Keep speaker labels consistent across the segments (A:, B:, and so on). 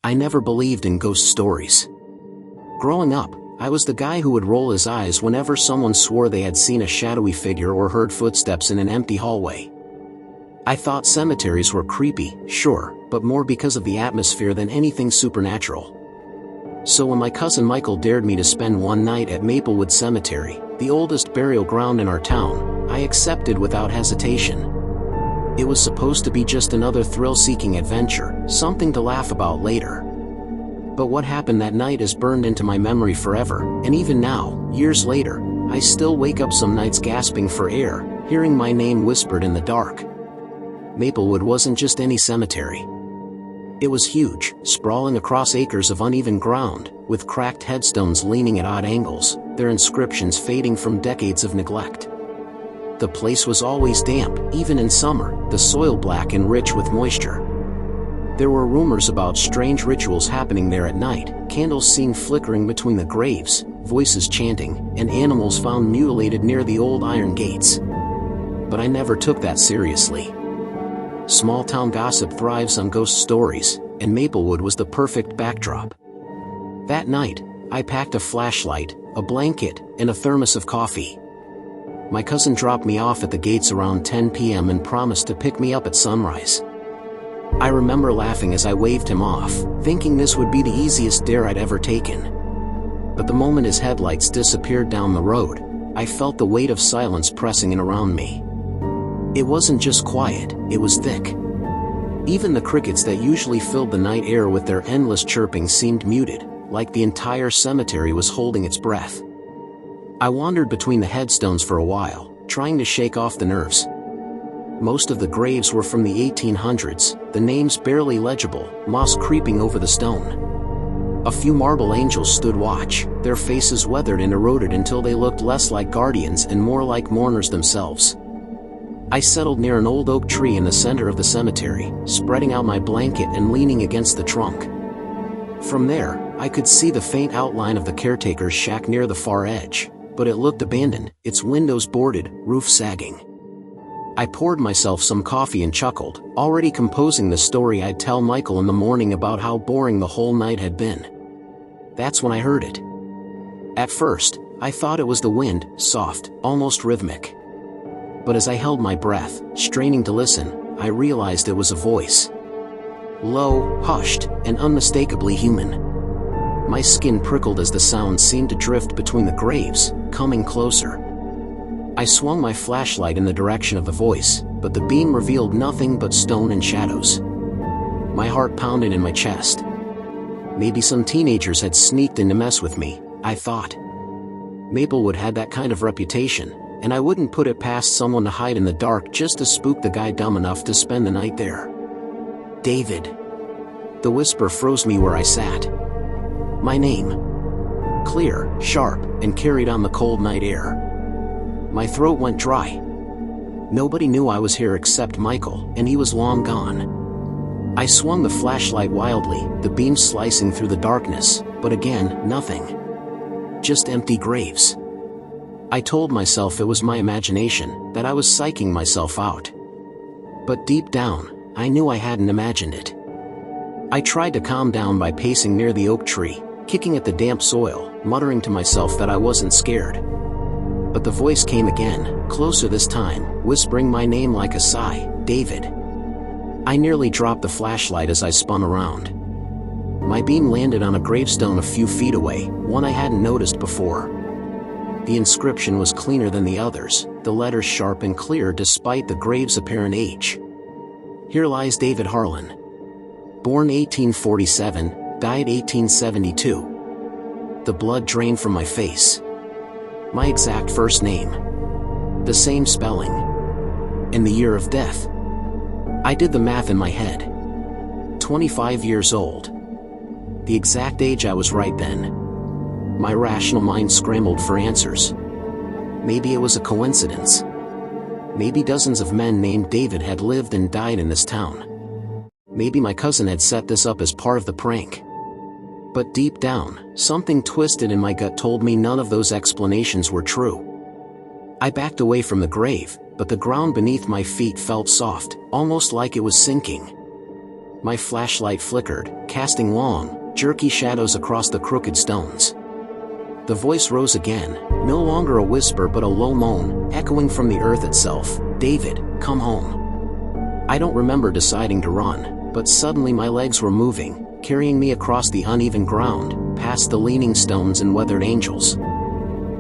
A: I never believed in ghost stories. Growing up, I was the guy who would roll his eyes whenever someone swore they had seen a shadowy figure or heard footsteps in an empty hallway. I thought cemeteries were creepy, sure, but more because of the atmosphere than anything supernatural. So when my cousin Michael dared me to spend one night at Maplewood Cemetery, the oldest burial ground in our town, I accepted without hesitation. It was supposed to be just another thrill-seeking adventure, something to laugh about later. But what happened that night is burned into my memory forever, and even now, years later, I still wake up some nights gasping for air, hearing my name whispered in the dark. Maplewood wasn't just any cemetery. It was huge, sprawling across acres of uneven ground, with cracked headstones leaning at odd angles, their inscriptions fading from decades of neglect. The place was always damp, even in summer, the soil black and rich with moisture. There were rumors about strange rituals happening there at night, candles seen flickering between the graves, voices chanting, and animals found mutilated near the old iron gates. But I never took that seriously. Small-town gossip thrives on ghost stories, and Maplewood was the perfect backdrop. That night, I packed a flashlight, a blanket, and a thermos of coffee. My cousin dropped me off at the gates around 10 p.m. and promised to pick me up at sunrise. I remember laughing as I waved him off, thinking this would be the easiest dare I'd ever taken. But the moment his headlights disappeared down the road, I felt the weight of silence pressing in around me. It wasn't just quiet, it was thick. Even the crickets that usually filled the night air with their endless chirping seemed muted, like the entire cemetery was holding its breath. I wandered between the headstones for a while, trying to shake off the nerves. Most of the graves were from the 1800s, the names barely legible, moss creeping over the stone. A few marble angels stood watch, their faces weathered and eroded until they looked less like guardians and more like mourners themselves. I settled near an old oak tree in the center of the cemetery, spreading out my blanket and leaning against the trunk. From there, I could see the faint outline of the caretaker's shack near the far edge, but it looked abandoned, its windows boarded, roof sagging. I poured myself some coffee and chuckled, already composing the story I'd tell Michael in the morning about how boring the whole night had been. That's when I heard it. At first, I thought it was the wind, soft, almost rhythmic. But as I held my breath, straining to listen, I realized it was a voice. Low, hushed, and unmistakably human. My skin prickled as the sound seemed to drift between the graves, coming closer. I swung my flashlight in the direction of the voice, but the beam revealed nothing but stone and shadows. My heart pounded in my chest. Maybe some teenagers had sneaked in to mess with me, I thought. Maplewood had that kind of reputation, and I wouldn't put it past someone to hide in the dark just to spook the guy dumb enough to spend the night there. David. The whisper froze me where I sat. My name. Clear, sharp, and carried on the cold night air. My throat went dry. Nobody knew I was here except Michael, and he was long gone. I swung the flashlight wildly, the beam slicing through the darkness, but again, nothing. Just empty graves. I told myself it was my imagination, that I was psyching myself out. But deep down, I knew I hadn't imagined it. I tried to calm down by pacing near the oak tree, kicking at the damp soil, muttering to myself that I wasn't scared. But the voice came again, closer this time, whispering my name like a sigh, David. I nearly dropped the flashlight as I spun around. My beam landed on a gravestone a few feet away, one I hadn't noticed before. The inscription was cleaner than the others, the letters sharp and clear despite the grave's apparent age. Here lies David Harlan. Born 1847, died 1872. The blood drained from my face. My exact first name. The same spelling. And the year of death. I did the math in my head. 25 years old. The exact age I was right then. My rational mind scrambled for answers. Maybe it was a coincidence. Maybe dozens of men named David had lived and died in this town. Maybe my cousin had set this up as part of the prank. But deep down, something twisted in my gut told me none of those explanations were true. I backed away from the grave, but the ground beneath my feet felt soft, almost like it was sinking. My flashlight flickered, casting long, jerky shadows across the crooked stones. The voice rose again, no longer a whisper but a low moan, echoing from the earth itself. "David, come home." I don't remember deciding to run, but suddenly my legs were moving, carrying me across the uneven ground, past the leaning stones and weathered angels.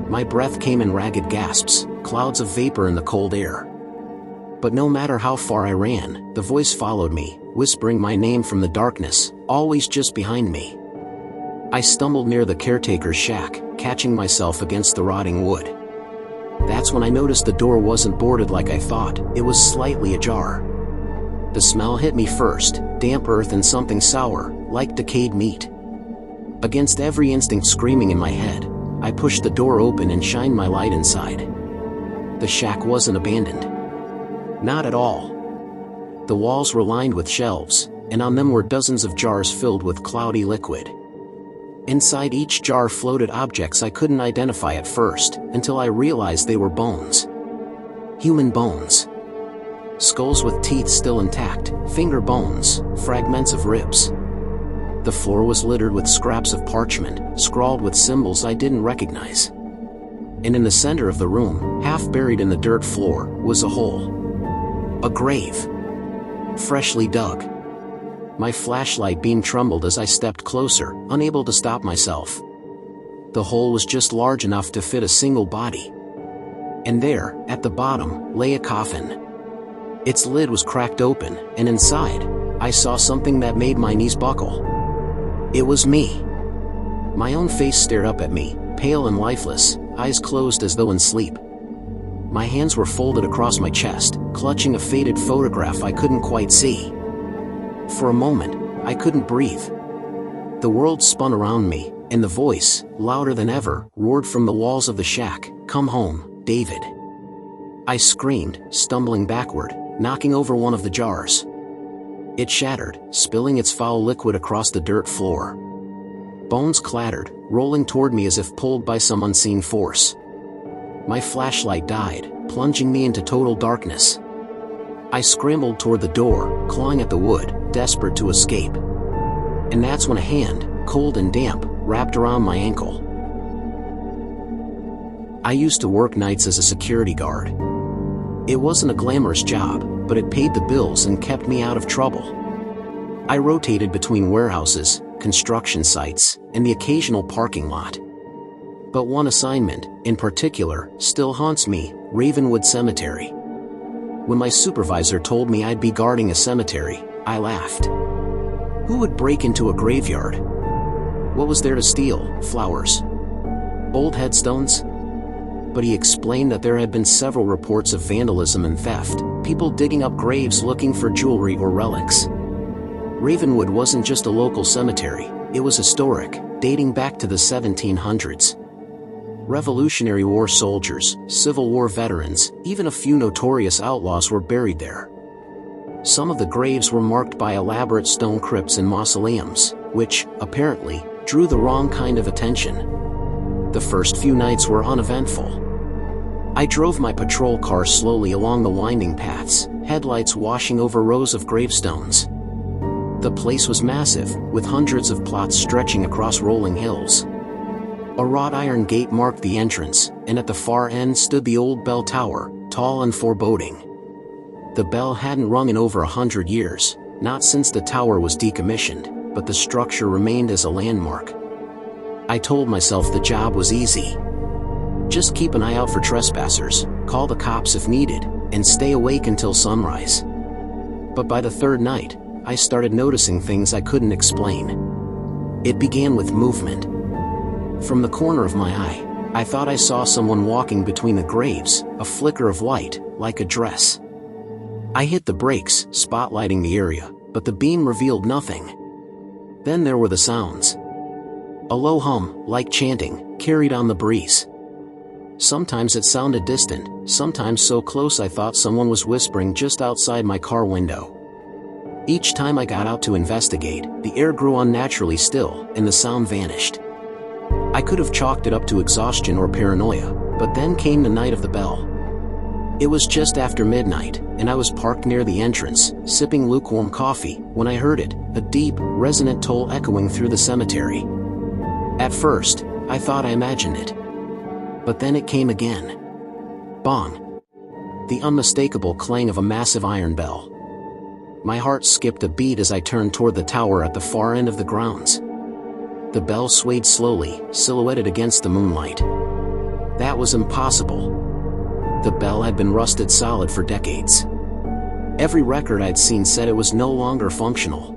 A: My breath came in ragged gasps, clouds of vapor in the cold air. But no matter how far I ran, the voice followed me, whispering my name from the darkness, always just behind me. I stumbled near the caretaker's shack, catching myself against the rotting wood. That's when I noticed the door wasn't boarded like I thought, it was slightly ajar. The smell hit me first, damp earth and something sour, like decayed meat. Against every instinct screaming in my head, I pushed the door open and shined my light inside. The shack wasn't abandoned. Not at all. The walls were lined with shelves, and on them were dozens of jars filled with cloudy liquid. Inside each jar floated objects I couldn't identify at first, until I realized they were bones. Human bones. Skulls with teeth still intact, finger bones, fragments of ribs. The floor was littered with scraps of parchment, scrawled with symbols I didn't recognize. And in the center of the room, half buried in the dirt floor, was a hole. A grave. Freshly dug. My flashlight beam trembled as I stepped closer, unable to stop myself. The hole was just large enough to fit a single body. And there, at the bottom, lay a coffin. Its lid was cracked open, and inside, I saw something that made my knees buckle. It was me. My own face stared up at me, pale and lifeless, eyes closed as though in sleep. My hands were folded across my chest, clutching a faded photograph I couldn't quite see. For a moment, I couldn't breathe. The world spun around me, and the voice, louder than ever, roared from the walls of the shack, "Come home, David." I screamed, stumbling backward, knocking over one of the jars. It shattered, spilling its foul liquid across the dirt floor. Bones clattered, rolling toward me as if pulled by some unseen force. My flashlight died, plunging me into total darkness. I scrambled toward the door, clawing at the wood, desperate to escape. And that's when a hand, cold and damp, wrapped around my ankle. I used to work nights as a security guard. It wasn't a glamorous job, but it paid the bills and kept me out of trouble. I rotated between warehouses, construction sites, and the occasional parking lot. But one assignment, in particular, still haunts me: Ravenwood Cemetery. When my supervisor told me I'd be guarding a cemetery, I laughed. Who would break into a graveyard? What was there to steal? Flowers? Old headstones? But he explained that there had been several reports of vandalism and theft, people digging up graves looking for jewelry or relics. Ravenwood wasn't just a local cemetery, it was historic, dating back to the 1700s. Revolutionary War soldiers, Civil War veterans, even a few notorious outlaws were buried there. Some of the graves were marked by elaborate stone crypts and mausoleums, which, apparently, drew the wrong kind of attention. The first few nights were uneventful. I drove my patrol car slowly along the winding paths, headlights washing over rows of gravestones. The place was massive, with hundreds of plots stretching across rolling hills. A wrought iron gate marked the entrance, and at the far end stood the old bell tower, tall and foreboding. The bell hadn't rung in over 100 years, not since the tower was decommissioned, but the structure remained as a landmark. I told myself the job was easy. Just keep an eye out for trespassers, call the cops if needed, and stay awake until sunrise. But by the third night, I started noticing things I couldn't explain. It began with movement. From the corner of my eye, I thought I saw someone walking between the graves, a flicker of white, like a dress. I hit the brakes, spotlighting the area, but the beam revealed nothing. Then there were the sounds. A low hum, like chanting, carried on the breeze. Sometimes it sounded distant, sometimes so close I thought someone was whispering just outside my car window. Each time I got out to investigate, the air grew unnaturally still, and the sound vanished. I could have chalked it up to exhaustion or paranoia, but then came the night of the bell. It was just after midnight, and I was parked near the entrance, sipping lukewarm coffee, when I heard it, a deep, resonant toll echoing through the cemetery. At first, I thought I imagined it. But then it came again. Bong! The unmistakable clang of a massive iron bell. My heart skipped a beat as I turned toward the tower at the far end of the grounds. The bell swayed slowly, silhouetted against the moonlight. That was impossible. The bell had been rusted solid for decades. Every record I'd seen said it was no longer functional.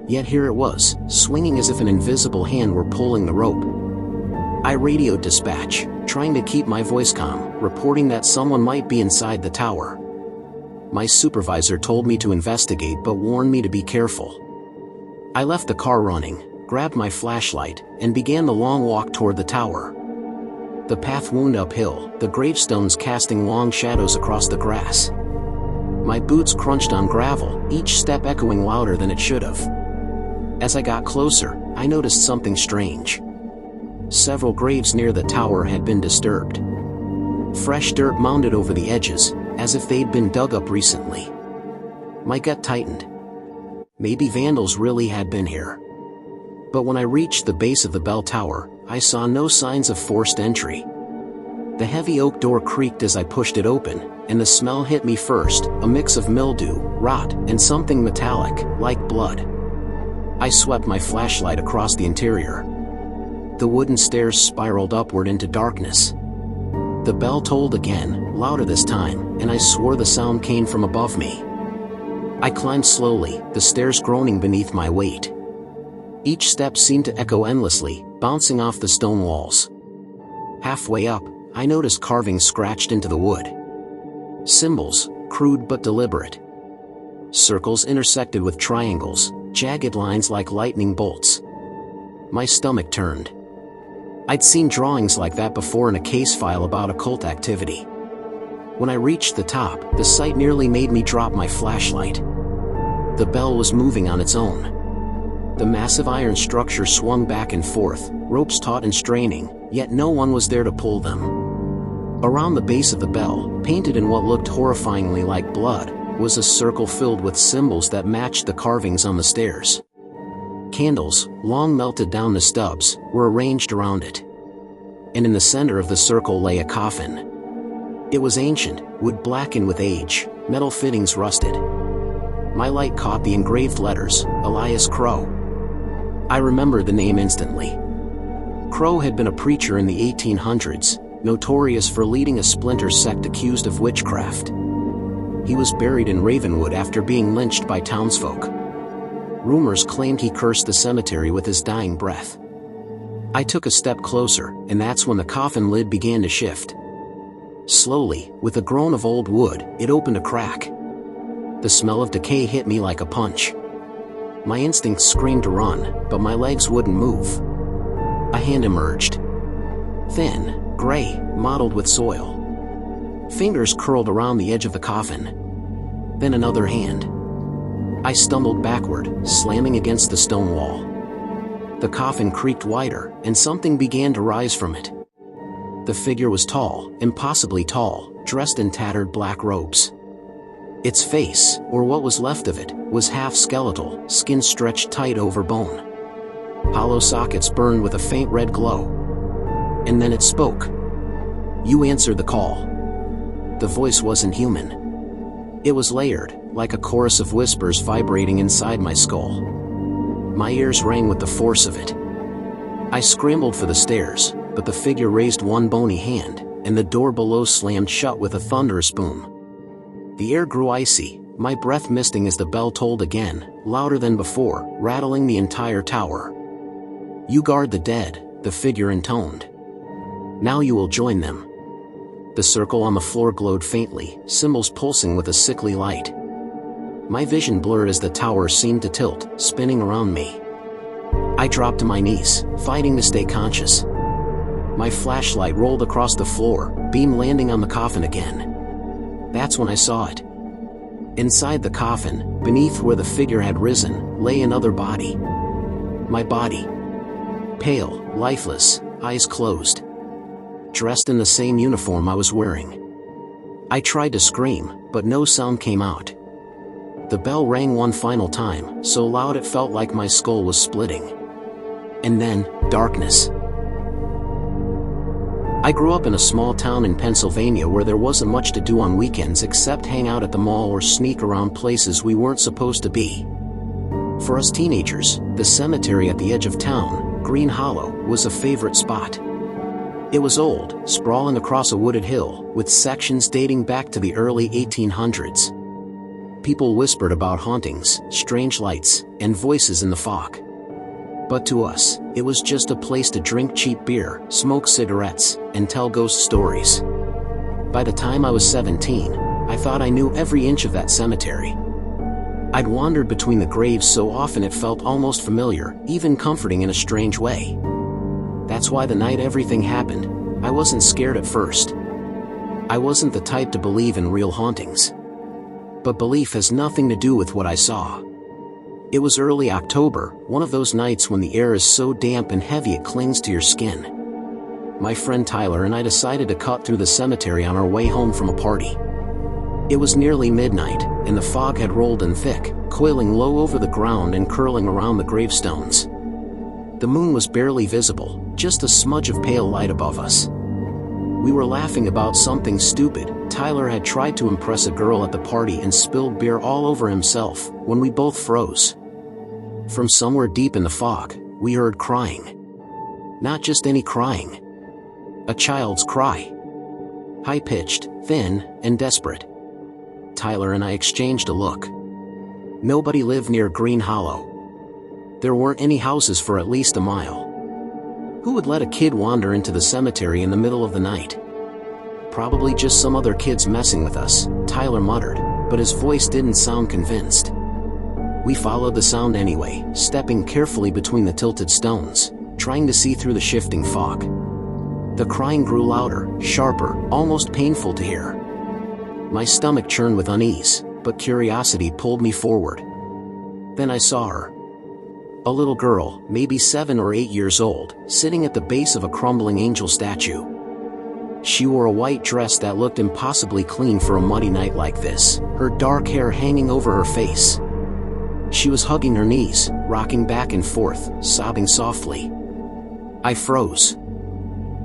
A: Yet here it was, swinging as if an invisible hand were pulling the rope. I radioed dispatch, trying to keep my voice calm, reporting that someone might be inside the tower. My supervisor told me to investigate but warned me to be careful. I left the car running, grabbed my flashlight, and began the long walk toward the tower. The path wound uphill, the gravestones casting long shadows across the grass. My boots crunched on gravel, each step echoing louder than it should have. As I got closer, I noticed something strange. Several graves near the tower had been disturbed. Fresh dirt mounded over the edges, as if they'd been dug up recently. My gut tightened. Maybe vandals really had been here. But when I reached the base of the bell tower, I saw no signs of forced entry. The heavy oak door creaked as I pushed it open, and the smell hit me first, a mix of mildew, rot, and something metallic, like blood. I swept my flashlight across the interior. The wooden stairs spiraled upward into darkness. The bell tolled again, louder this time, and I swore the sound came from above me. I climbed slowly, the stairs groaning beneath my weight. Each step seemed to echo endlessly, bouncing off the stone walls. Halfway up, I noticed carvings scratched into the wood. Symbols, crude but deliberate. Circles intersected with triangles, jagged lines like lightning bolts. My stomach turned. I'd seen drawings like that before in a case file about occult activity. When I reached the top, the sight nearly made me drop my flashlight. The bell was moving on its own. The massive iron structure swung back and forth, ropes taut and straining, yet no one was there to pull them. Around the base of the bell, painted in what looked horrifyingly like blood, was a circle filled with symbols that matched the carvings on the stairs. Candles, long melted down to stubs, were arranged around it. And in the center of the circle lay a coffin. It was ancient, wood blackened with age, metal fittings rusted. My light caught the engraved letters, Elias Crow. I remembered the name instantly. Crow had been a preacher in the 1800s, notorious for leading a splinter sect accused of witchcraft. He was buried in Ravenwood after being lynched by townsfolk. Rumors claimed he cursed the cemetery with his dying breath. I took a step closer, and that's when the coffin lid began to shift. Slowly, with a groan of old wood, it opened a crack. The smell of decay hit me like a punch. My instincts screamed to run, but my legs wouldn't move. A hand emerged. Thin, gray, mottled with soil. Fingers curled around the edge of the coffin. Then another hand. I stumbled backward, slamming against the stone wall. The coffin creaked wider, and something began to rise from it. The figure was tall, impossibly tall, dressed in tattered black robes. Its face, or what was left of it, was half skeletal, skin stretched tight over bone. Hollow sockets burned with a faint red glow. And then it spoke. "You answered the call." The voice wasn't human. It was layered, like a chorus of whispers vibrating inside my skull. My ears rang with the force of it. I scrambled for the stairs, but the figure raised one bony hand, and the door below slammed shut with a thunderous boom. The air grew icy, my breath misting as the bell tolled again, louder than before, rattling the entire tower. "You guard the dead," the figure intoned. "Now you will join them." The circle on the floor glowed faintly, symbols pulsing with a sickly light. My vision blurred as the tower seemed to tilt, spinning around me. I dropped to my knees, fighting to stay conscious. My flashlight rolled across the floor, beam landing on the coffin again. That's when I saw it. Inside the coffin, beneath where the figure had risen, lay another body. My body. Pale, lifeless, eyes closed. Dressed in the same uniform I was wearing. I tried to scream, but no sound came out. The bell rang one final time, so loud it felt like my skull was splitting. And then, darkness. I grew up in a small town in Pennsylvania where there wasn't much to do on weekends except hang out at the mall or sneak around places we weren't supposed to be. For us teenagers, the cemetery at the edge of town, Green Hollow, was a favorite spot. It was old, sprawling across a wooded hill, with sections dating back to the early 1800s. People whispered about hauntings, strange lights, and voices in the fog. But to us, it was just a place to drink cheap beer, smoke cigarettes, and tell ghost stories. By the time I was 17, I thought I knew every inch of that cemetery. I'd wandered between the graves so often it felt almost familiar, even comforting in a strange way. That's why the night everything happened, I wasn't scared at first. I wasn't the type to believe in real hauntings. But belief has nothing to do with what I saw. It was early October, one of those nights when the air is so damp and heavy it clings to your skin. My friend Tyler and I decided to cut through the cemetery on our way home from a party. It was nearly midnight, and the fog had rolled in thick, coiling low over the ground and curling around the gravestones. The moon was barely visible, just a smudge of pale light above us. We were laughing about something stupid. Tyler had tried to impress a girl at the party and spilled beer all over himself, when we both froze. From somewhere deep in the fog, we heard crying. Not just any crying. A child's cry. High-pitched, thin, and desperate. Tyler and I exchanged a look. Nobody lived near Green Hollow. There weren't any houses for at least a mile. Who would let a kid wander into the cemetery in the middle of the night? Probably just some other kids messing with us, Tyler muttered, but his voice didn't sound convinced. We followed the sound anyway, stepping carefully between the tilted stones, trying to see through the shifting fog. The crying grew louder, sharper, almost painful to hear. My stomach churned with unease, but curiosity pulled me forward. Then I saw her. A little girl, maybe 7 or 8 years old, sitting at the base of a crumbling angel statue. She wore a white dress that looked impossibly clean for a muddy night like this, her dark hair hanging over her face. She was hugging her knees, rocking back and forth, sobbing softly. I froze.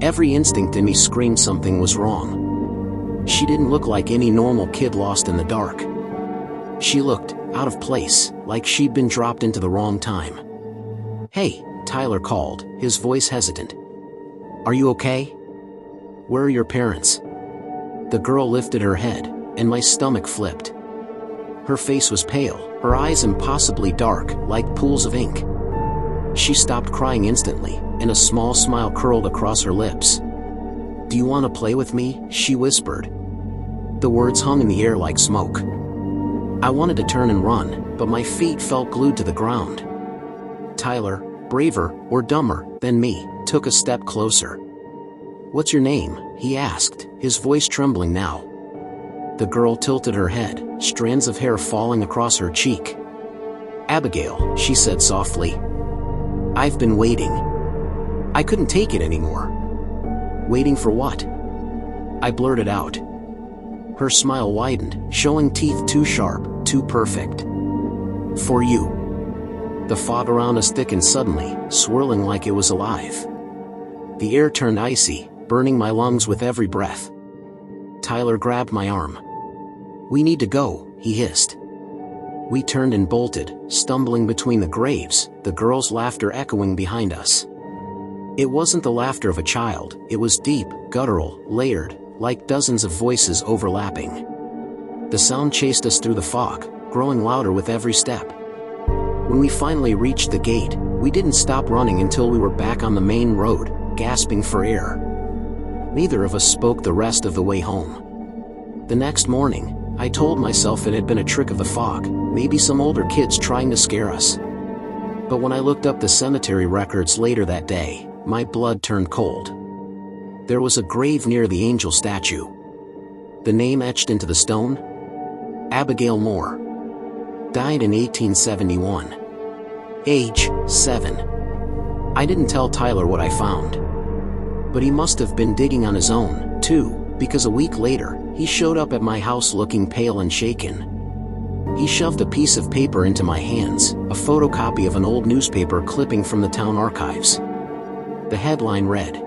A: Every instinct in me screamed something was wrong. She didn't look like any normal kid lost in the dark. She looked out of place, like she'd been dropped into the wrong time. "Hey," Tyler called, his voice hesitant. "Are you okay? Where are your parents?" The girl lifted her head, and my stomach flipped. Her face was pale, her eyes impossibly dark, like pools of ink. She stopped crying instantly, and a small smile curled across her lips. "Do you want to play with me?" she whispered. The words hung in the air like smoke. I wanted to turn and run, but my feet felt glued to the ground. Tyler, braver, or dumber, than me, took a step closer. "What's your name?" he asked, his voice trembling now. The girl tilted her head, strands of hair falling across her cheek. "Abigail," she said softly. "I've been waiting. I couldn't take it anymore." "Waiting for what?" I blurted out. Her smile widened, showing teeth too sharp, too perfect. "For you." The fog around us thickened suddenly, swirling like it was alive. The air turned icy, burning my lungs with every breath. Tyler grabbed my arm. "We need to go," he hissed. We turned and bolted, stumbling between the graves, the girl's laughter echoing behind us. It wasn't the laughter of a child, it was deep, guttural, layered, like dozens of voices overlapping. The sound chased us through the fog, growing louder with every step. When we finally reached the gate, we didn't stop running until we were back on the main road, gasping for air. Neither of us spoke the rest of the way home. The next morning, I told myself it had been a trick of the fog, maybe some older kids trying to scare us. But when I looked up the cemetery records later that day, my blood turned cold. There was a grave near the angel statue. The name etched into the stone? Abigail Moore. Died in 1871. Age, 7. I didn't tell Tyler what I found. But he must have been digging on his own, too, because a week later, He showed up at my house looking pale and shaken. He shoved a piece of paper into my hands, a photocopy of an old newspaper clipping from the town archives. The headline read,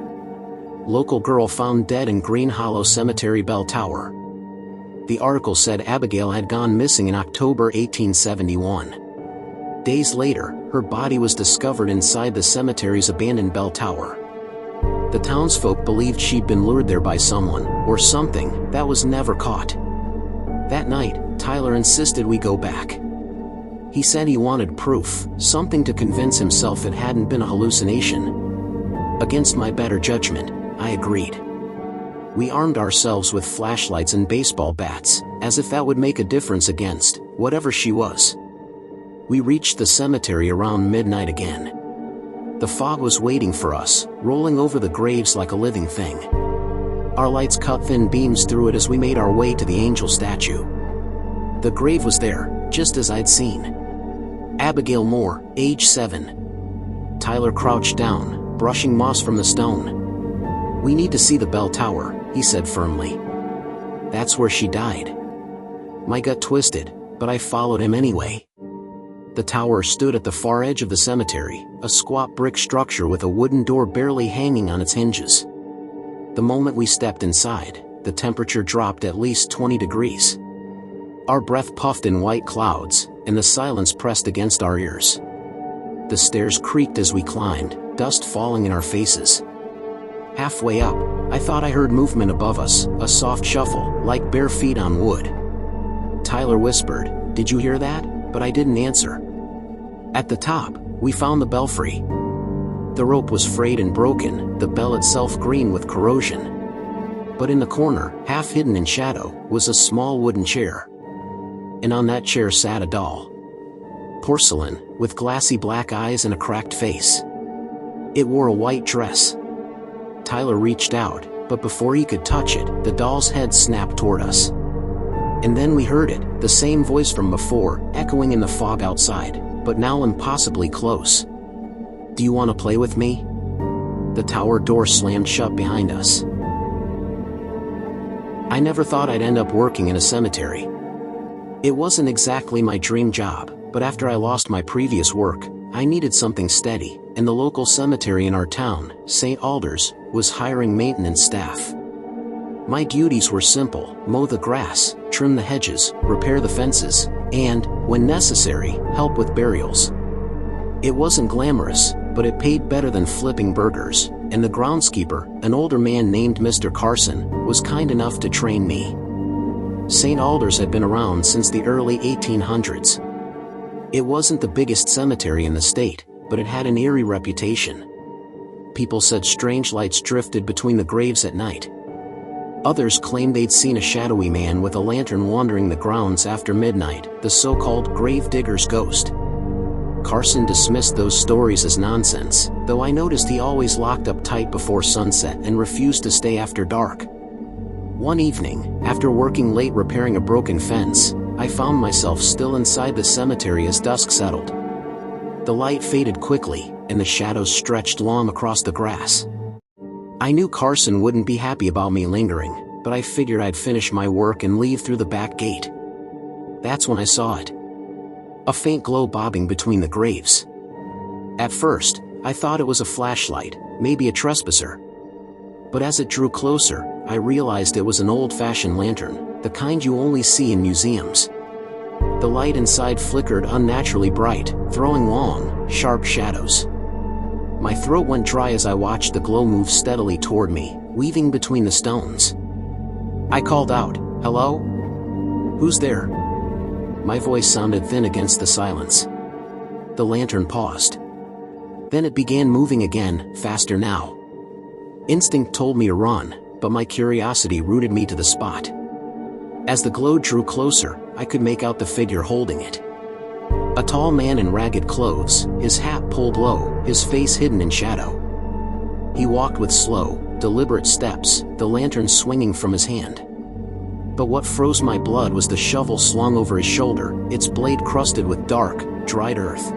A: "Local girl found dead in Green Hollow Cemetery, Bell Tower." The article said Abigail had gone missing in October 1871. Days later, her body was discovered inside the cemetery's abandoned bell tower. The townsfolk believed she'd been lured there by someone, or something, that was never caught. That night, Tyler insisted we go back. He said he wanted proof, something to convince himself it hadn't been a hallucination. Against my better judgment, I agreed. We armed ourselves with flashlights and baseball bats, as if that would make a difference against whatever she was. We reached the cemetery around midnight again. The fog was waiting for us, rolling over the graves like a living thing. Our lights cut thin beams through it as we made our way to the angel statue. The grave was there, just as I'd seen. Abigail Moore, age 7. Tyler crouched down, brushing moss from the stone. "We need to see the bell tower," he said firmly. "That's where she died." My gut twisted, but I followed him anyway. The tower stood at the far edge of the cemetery, a squat brick structure with a wooden door barely hanging on its hinges. The moment we stepped inside, the temperature dropped at least 20 degrees. Our breath puffed in white clouds, and the silence pressed against our ears. The stairs creaked as we climbed, dust falling in our faces. Halfway up, I thought I heard movement above us, a soft shuffle, like bare feet on wood. Tyler whispered, "Did you hear that?" But I didn't answer. At the top, we found the belfry. The rope was frayed and broken, the bell itself green with corrosion. But in the corner, half hidden in shadow, was a small wooden chair. And on that chair sat a doll. Porcelain, with glassy black eyes and a cracked face. It wore a white dress. Tyler reached out, but before he could touch it, the doll's head snapped toward us. And then we heard it, the same voice from before, echoing in the fog outside, but now impossibly close. "Do you want to play with me?" The tower door slammed shut behind us. I never thought I'd end up working in a cemetery. It wasn't exactly my dream job, but after I lost my previous work, I needed something steady, and the local cemetery in our town, St. Alders, was hiring maintenance staff. My duties were simple: mow the grass, trim the hedges, repair the fences, and, when necessary, help with burials. It wasn't glamorous, but it paid better than flipping burgers, and the groundskeeper, an older man named Mr. Carson, was kind enough to train me. St. Alders had been around since the early 1800s. It wasn't the biggest cemetery in the state, but it had an eerie reputation. People said strange lights drifted between the graves at night. Others claimed they'd seen a shadowy man with a lantern wandering the grounds after midnight, the so-called grave digger's ghost. Carson dismissed those stories as nonsense, though I noticed he always locked up tight before sunset and refused to stay after dark. One evening, after working late repairing a broken fence, I found myself still inside the cemetery as dusk settled. The light faded quickly, and the shadows stretched long across the grass. I knew Carson wouldn't be happy about me lingering, but I figured I'd finish my work and leave through the back gate. That's when I saw it. A faint glow bobbing between the graves. At first, I thought it was a flashlight, maybe a trespasser. But as it drew closer, I realized it was an old-fashioned lantern, the kind you only see in museums. The light inside flickered unnaturally bright, throwing long, sharp shadows. My throat went dry as I watched the glow move steadily toward me, weaving between the stones. I called out, "Hello? Who's there?" My voice sounded thin against the silence. The lantern paused. Then it began moving again, faster now. Instinct told me to run, but my curiosity rooted me to the spot. As the glow drew closer, I could make out the figure holding it. A tall man in ragged clothes, his hat pulled low, his face hidden in shadow. He walked with slow, deliberate steps, the lantern swinging from his hand. But what froze my blood was the shovel slung over his shoulder, its blade crusted with dark, dried earth.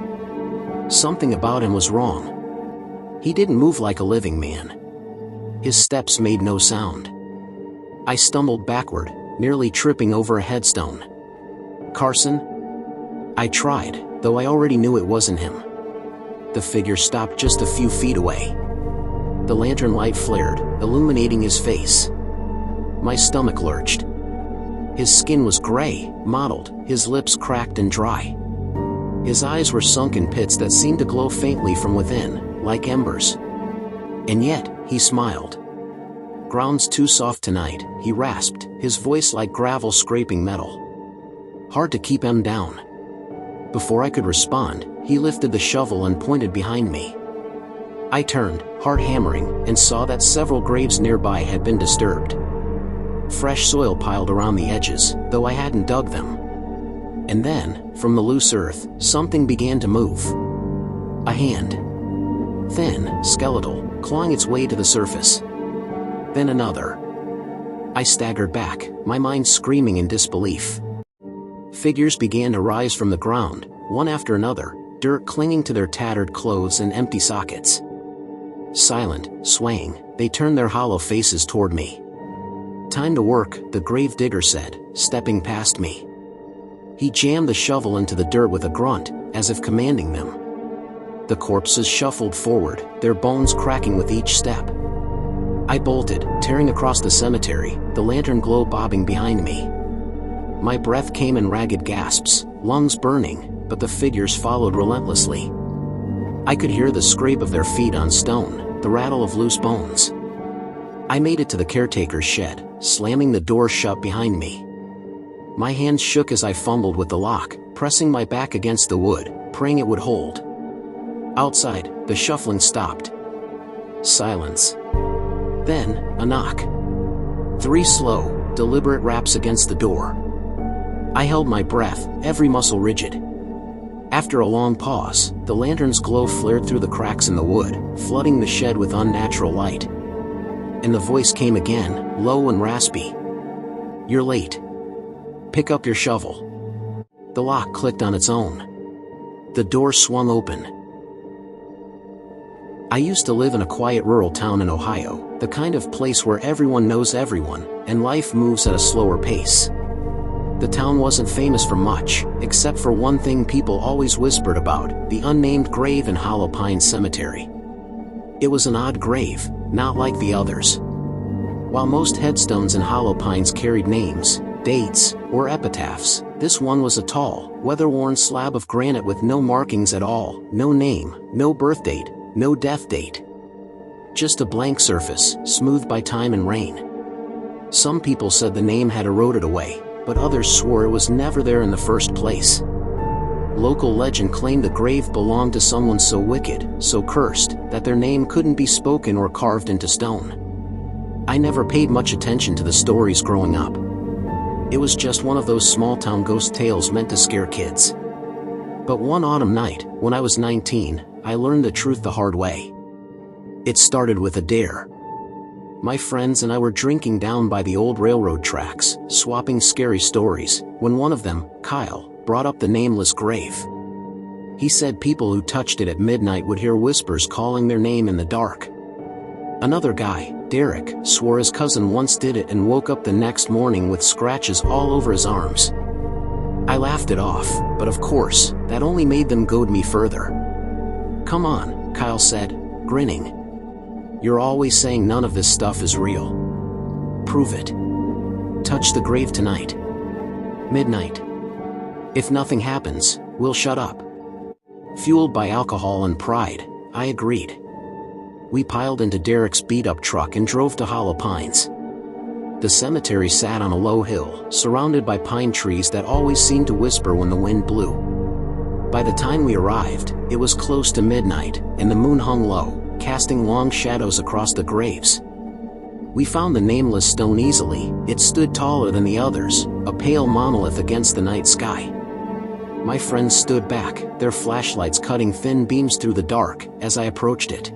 A: Something about him was wrong. He didn't move like a living man. His steps made no sound. I stumbled backward, nearly tripping over a headstone. "Carson?" I tried, though I already knew it wasn't him. The figure stopped just a few feet away. The lantern light flared, illuminating his face. My stomach lurched. His skin was gray, mottled, his lips cracked and dry. His eyes were sunk in pits that seemed to glow faintly from within, like embers. And yet, he smiled. "Ground's too soft tonight," he rasped, his voice like gravel scraping metal. "Hard to keep him down." Before I could respond, he lifted the shovel and pointed behind me. I turned, heart hammering, and saw that several graves nearby had been disturbed. Fresh soil piled around the edges, though I hadn't dug them. And then, from the loose earth, something began to move. A hand. Thin, skeletal, clawing its way to the surface. Then another. I staggered back, my mind screaming in disbelief. Figures began to rise from the ground, one after another, dirt clinging to their tattered clothes and empty sockets. Silent, swaying, they turned their hollow faces toward me. "Time to work," the grave digger said, stepping past me. He jammed the shovel into the dirt with a grunt, as if commanding them. The corpses shuffled forward, their bones cracking with each step. I bolted, tearing across the cemetery, the lantern glow bobbing behind me. My breath came in ragged gasps, lungs burning, but the figures followed relentlessly. I could hear the scrape of their feet on stone, the rattle of loose bones. I made it to the caretaker's shed, slamming the door shut behind me. My hands shook as I fumbled with the lock, pressing my back against the wood, praying it would hold. Outside, the shuffling stopped. Silence. Then, a knock. 3 slow, deliberate raps against the door. I held my breath, every muscle rigid. After a long pause, the lantern's glow flared through the cracks in the wood, flooding the shed with unnatural light. And the voice came again, low and raspy. "You're late. Pick up your shovel." The lock clicked on its own. The door swung open. I used to live in a quiet rural town in Ohio, the kind of place where everyone knows everyone, and life moves at a slower pace. The town wasn't famous for much, except for one thing people always whispered about, the unnamed grave in Hollow Pine Cemetery. It was an odd grave, not like the others. While most headstones in Hollow Pines carried names, dates, or epitaphs, this one was a tall, weather-worn slab of granite with no markings at all, no name, no birth date, no death date. Just a blank surface, smoothed by time and rain. Some people said the name had eroded away, but others swore it was never there in the first place. Local legend claimed the grave belonged to someone so wicked, so cursed, that their name couldn't be spoken or carved into stone. I never paid much attention to the stories growing up. It was just one of those small-town ghost tales meant to scare kids. But one autumn night, when I was 19, I learned the truth the hard way. It started with a dare. My friends and I were drinking down by the old railroad tracks, swapping scary stories, when one of them, Kyle, brought up the nameless grave. He said people who touched it at midnight would hear whispers calling their name in the dark. Another guy, Derek, swore his cousin once did it and woke up the next morning with scratches all over his arms. I laughed it off, but of course, that only made them goad me further. "Come on," Kyle said, grinning. "You're always saying none of this stuff is real. Prove it. Touch the grave tonight. Midnight. If nothing happens, we'll shut up." Fueled by alcohol and pride, I agreed. We piled into Derek's beat-up truck and drove to Hollow Pines. The cemetery sat on a low hill, surrounded by pine trees that always seemed to whisper when the wind blew. By the time we arrived, it was close to midnight, and the moon hung low, casting long shadows across the graves. We found the nameless stone easily. It stood taller than the others, a pale monolith against the night sky. My friends stood back, their flashlights cutting thin beams through the dark, as I approached it.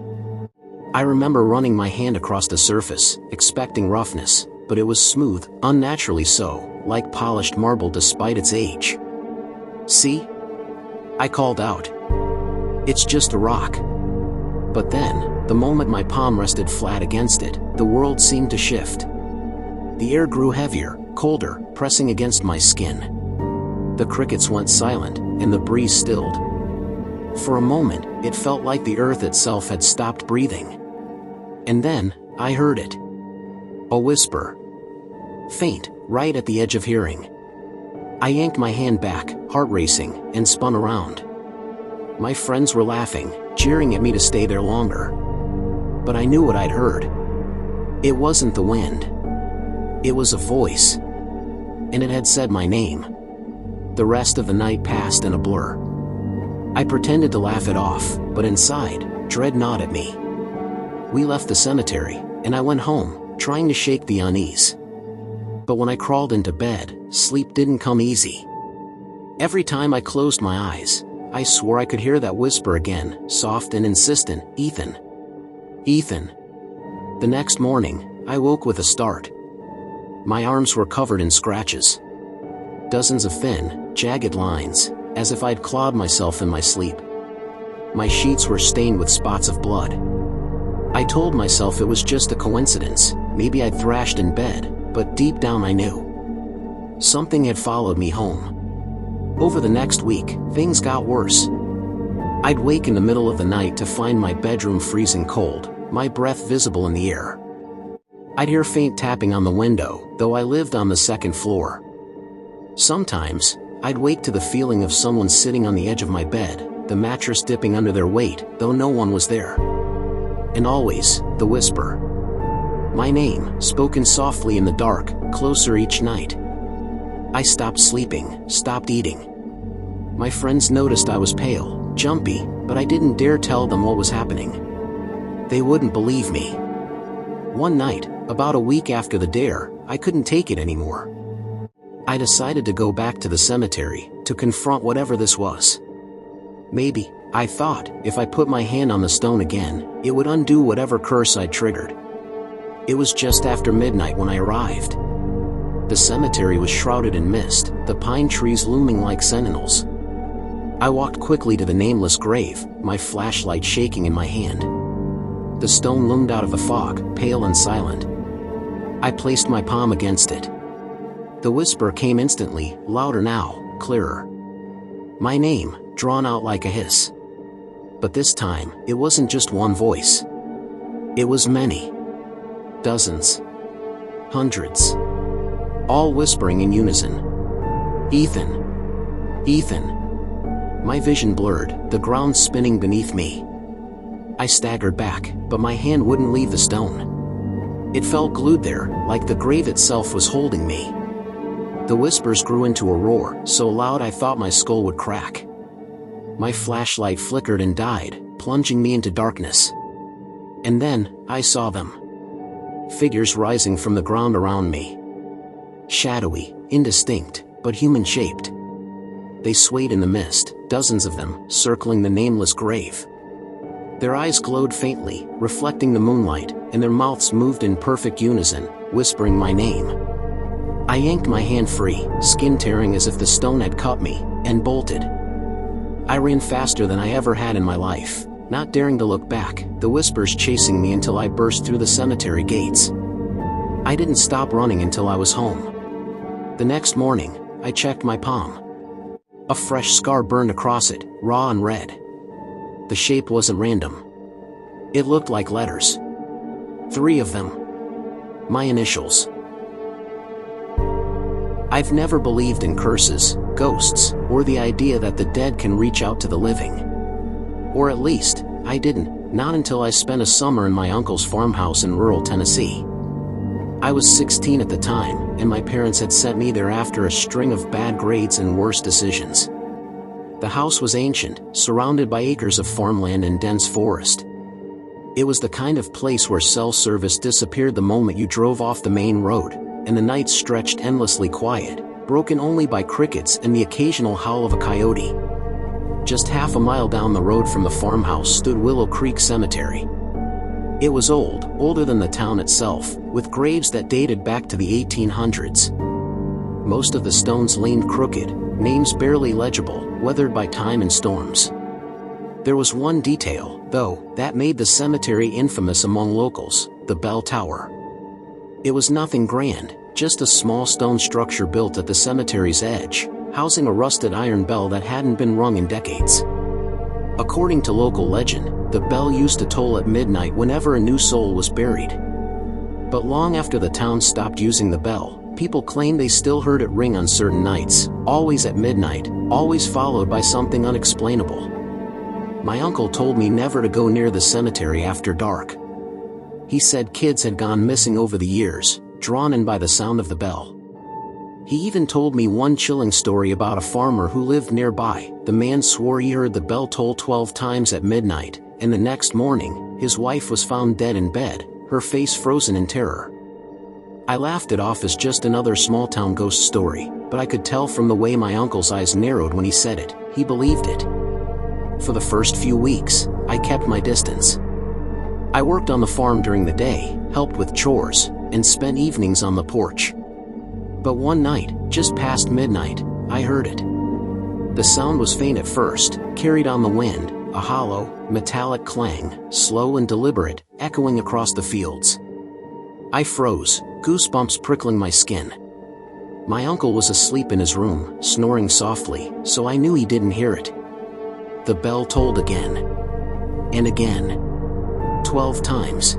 A: I remember running my hand across the surface, expecting roughness, but it was smooth, unnaturally so, like polished marble despite its age. "See?" I called out. "It's just a rock." But then, the moment my palm rested flat against it, the world seemed to shift. The air grew heavier, colder, pressing against my skin. The crickets went silent, and the breeze stilled. For a moment, it felt like the earth itself had stopped breathing. And then, I heard it. A whisper. Faint, right at the edge of hearing. I yanked my hand back, heart racing, and spun around. My friends were laughing, cheering at me to stay there longer. But I knew what I'd heard. It wasn't the wind. It was a voice. And it had said my name. The rest of the night passed in a blur. I pretended to laugh it off, but inside, dread gnawed at me. We left the cemetery, and I went home, trying to shake the unease. But when I crawled into bed, sleep didn't come easy. Every time I closed my eyes, I swore I could hear that whisper again, soft and insistent, "Ethan. Ethan." The next morning, I woke with a start. My arms were covered in scratches. Dozens of thin, jagged lines, as if I'd clawed myself in my sleep. My sheets were stained with spots of blood. I told myself it was just a coincidence, maybe I'd thrashed in bed, but deep down I knew. Something had followed me home. Over the next week, things got worse. I'd wake in the middle of the night to find my bedroom freezing cold, my breath visible in the air. I'd hear faint tapping on the window, though I lived on the second floor. Sometimes, I'd wake to the feeling of someone sitting on the edge of my bed, the mattress dipping under their weight, though no one was there. And always, the whisper. My name, spoken softly in the dark, closer each night. I stopped sleeping, stopped eating. My friends noticed I was pale, jumpy, but I didn't dare tell them what was happening. They wouldn't believe me. One night, about a week after the dare, I couldn't take it anymore. I decided to go back to the cemetery, to confront whatever this was. Maybe, I thought, if I put my hand on the stone again, it would undo whatever curse I'd triggered. It was just after midnight when I arrived. The cemetery was shrouded in mist, the pine trees looming like sentinels. I walked quickly to the nameless grave, my flashlight shaking in my hand. The stone loomed out of the fog, pale and silent. I placed my palm against it. The whisper came instantly, louder now, clearer. My name, drawn out like a hiss. But this time, it wasn't just one voice. It was many. Dozens. Hundreds. All whispering in unison. Ethan. Ethan. My vision blurred, the ground spinning beneath me. I staggered back, but my hand wouldn't leave the stone. It felt glued there, like the grave itself was holding me. The whispers grew into a roar, so loud I thought my skull would crack. My flashlight flickered and died, plunging me into darkness. And then, I saw them. Figures rising from the ground around me. Shadowy, indistinct, but human-shaped. They swayed in the mist, dozens of them, circling the nameless grave. Their eyes glowed faintly, reflecting the moonlight, and their mouths moved in perfect unison, whispering my name. I yanked my hand free, skin tearing as if the stone had cut me, and bolted. I ran faster than I ever had in my life, not daring to look back, the whispers chasing me until I burst through the cemetery gates. I didn't stop running until I was home. The next morning, I checked my palm. A fresh scar burned across it, raw and red. The shape wasn't random. It looked like letters. 3 of them. My initials. I've never believed in curses, ghosts, or the idea that the dead can reach out to the living. Or at least, I didn't, not until I spent a summer in my uncle's farmhouse in rural Tennessee. I was 16 at the time, and my parents had sent me there after a string of bad grades and worse decisions. The house was ancient, surrounded by acres of farmland and dense forest. It was the kind of place where cell service disappeared the moment you drove off the main road, and the nights stretched endlessly quiet, broken only by crickets and the occasional howl of a coyote. Just half a mile down the road from the farmhouse stood Willow Creek Cemetery. It was old, older than the town itself, with graves that dated back to the 1800s. Most of the stones leaned crooked, names barely legible, weathered by time and storms. There was one detail, though, that made the cemetery infamous among locals: the bell tower. It was nothing grand, Just a small stone structure built at the cemetery's edge, housing a rusted iron bell that hadn't been rung in decades. According to local legend, the bell used to toll at midnight whenever a new soul was buried. But long after the town stopped using the bell, people claim they still heard it ring on certain nights, always at midnight, always followed by something unexplainable. My uncle told me never to go near the cemetery after dark. He said kids had gone missing over the years, drawn in by the sound of the bell. He even told me one chilling story about a farmer who lived nearby. The man swore he heard the bell toll 12 times at midnight, and the next morning, his wife was found dead in bed, her face frozen in terror. I laughed it off as just another small-town ghost story, but I could tell from the way my uncle's eyes narrowed when he said it, he believed it. For the first few weeks, I kept my distance. I worked on the farm during the day, helped with chores, and spent evenings on the porch. But one night, just past midnight, I heard it. The sound was faint at first, carried on the wind, a hollow, metallic clang, slow and deliberate, echoing across the fields. I froze, goosebumps prickling my skin. My uncle was asleep in his room, snoring softly, so I knew he didn't hear it. The bell tolled again. And again. 12 times.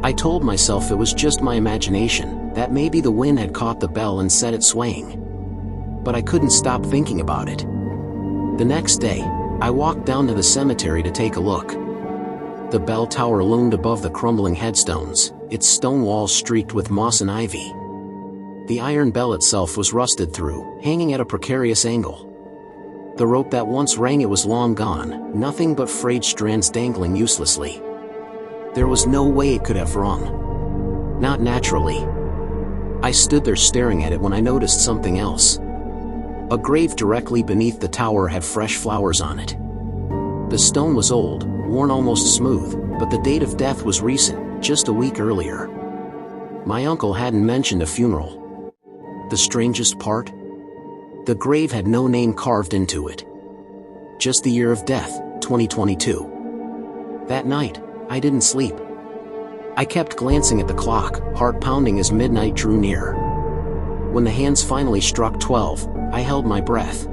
A: I told myself it was just my imagination, that maybe the wind had caught the bell and set it swaying. But I couldn't stop thinking about it. The next day, I walked down to the cemetery to take a look. The bell tower loomed above the crumbling headstones, its stone walls streaked with moss and ivy. The iron bell itself was rusted through, hanging at a precarious angle. The rope that once rang it was long gone, nothing but frayed strands dangling uselessly. There was no way it could have rung. Not naturally. I stood there staring at it when I noticed something else. A grave directly beneath the tower had fresh flowers on it. The stone was old, worn almost smooth, but the date of death was recent, just a week earlier. My uncle hadn't mentioned a funeral. The strangest part? The grave had no name carved into it. Just the year of death, 2022. That night, I didn't sleep. I kept glancing at the clock, heart pounding as midnight drew near. When the hands finally struck 12, I held my breath.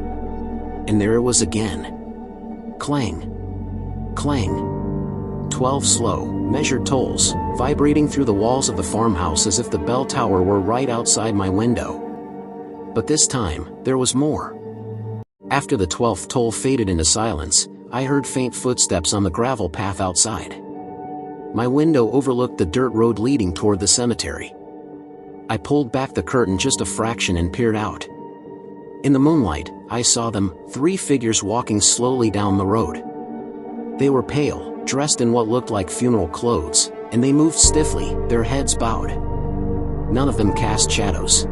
A: And there it was again. Clang. Clang. 12 slow, measured tolls, vibrating through the walls of the farmhouse as if the bell tower were right outside my window. But this time, there was more. After the 12th toll faded into silence, I heard faint footsteps on the gravel path outside. My window overlooked the dirt road leading toward the cemetery. I pulled back the curtain just a fraction and peered out. In the moonlight, I saw them, 3 figures walking slowly down the road. They were pale, dressed in what looked like funeral clothes, and they moved stiffly, their heads bowed. None of them cast shadows.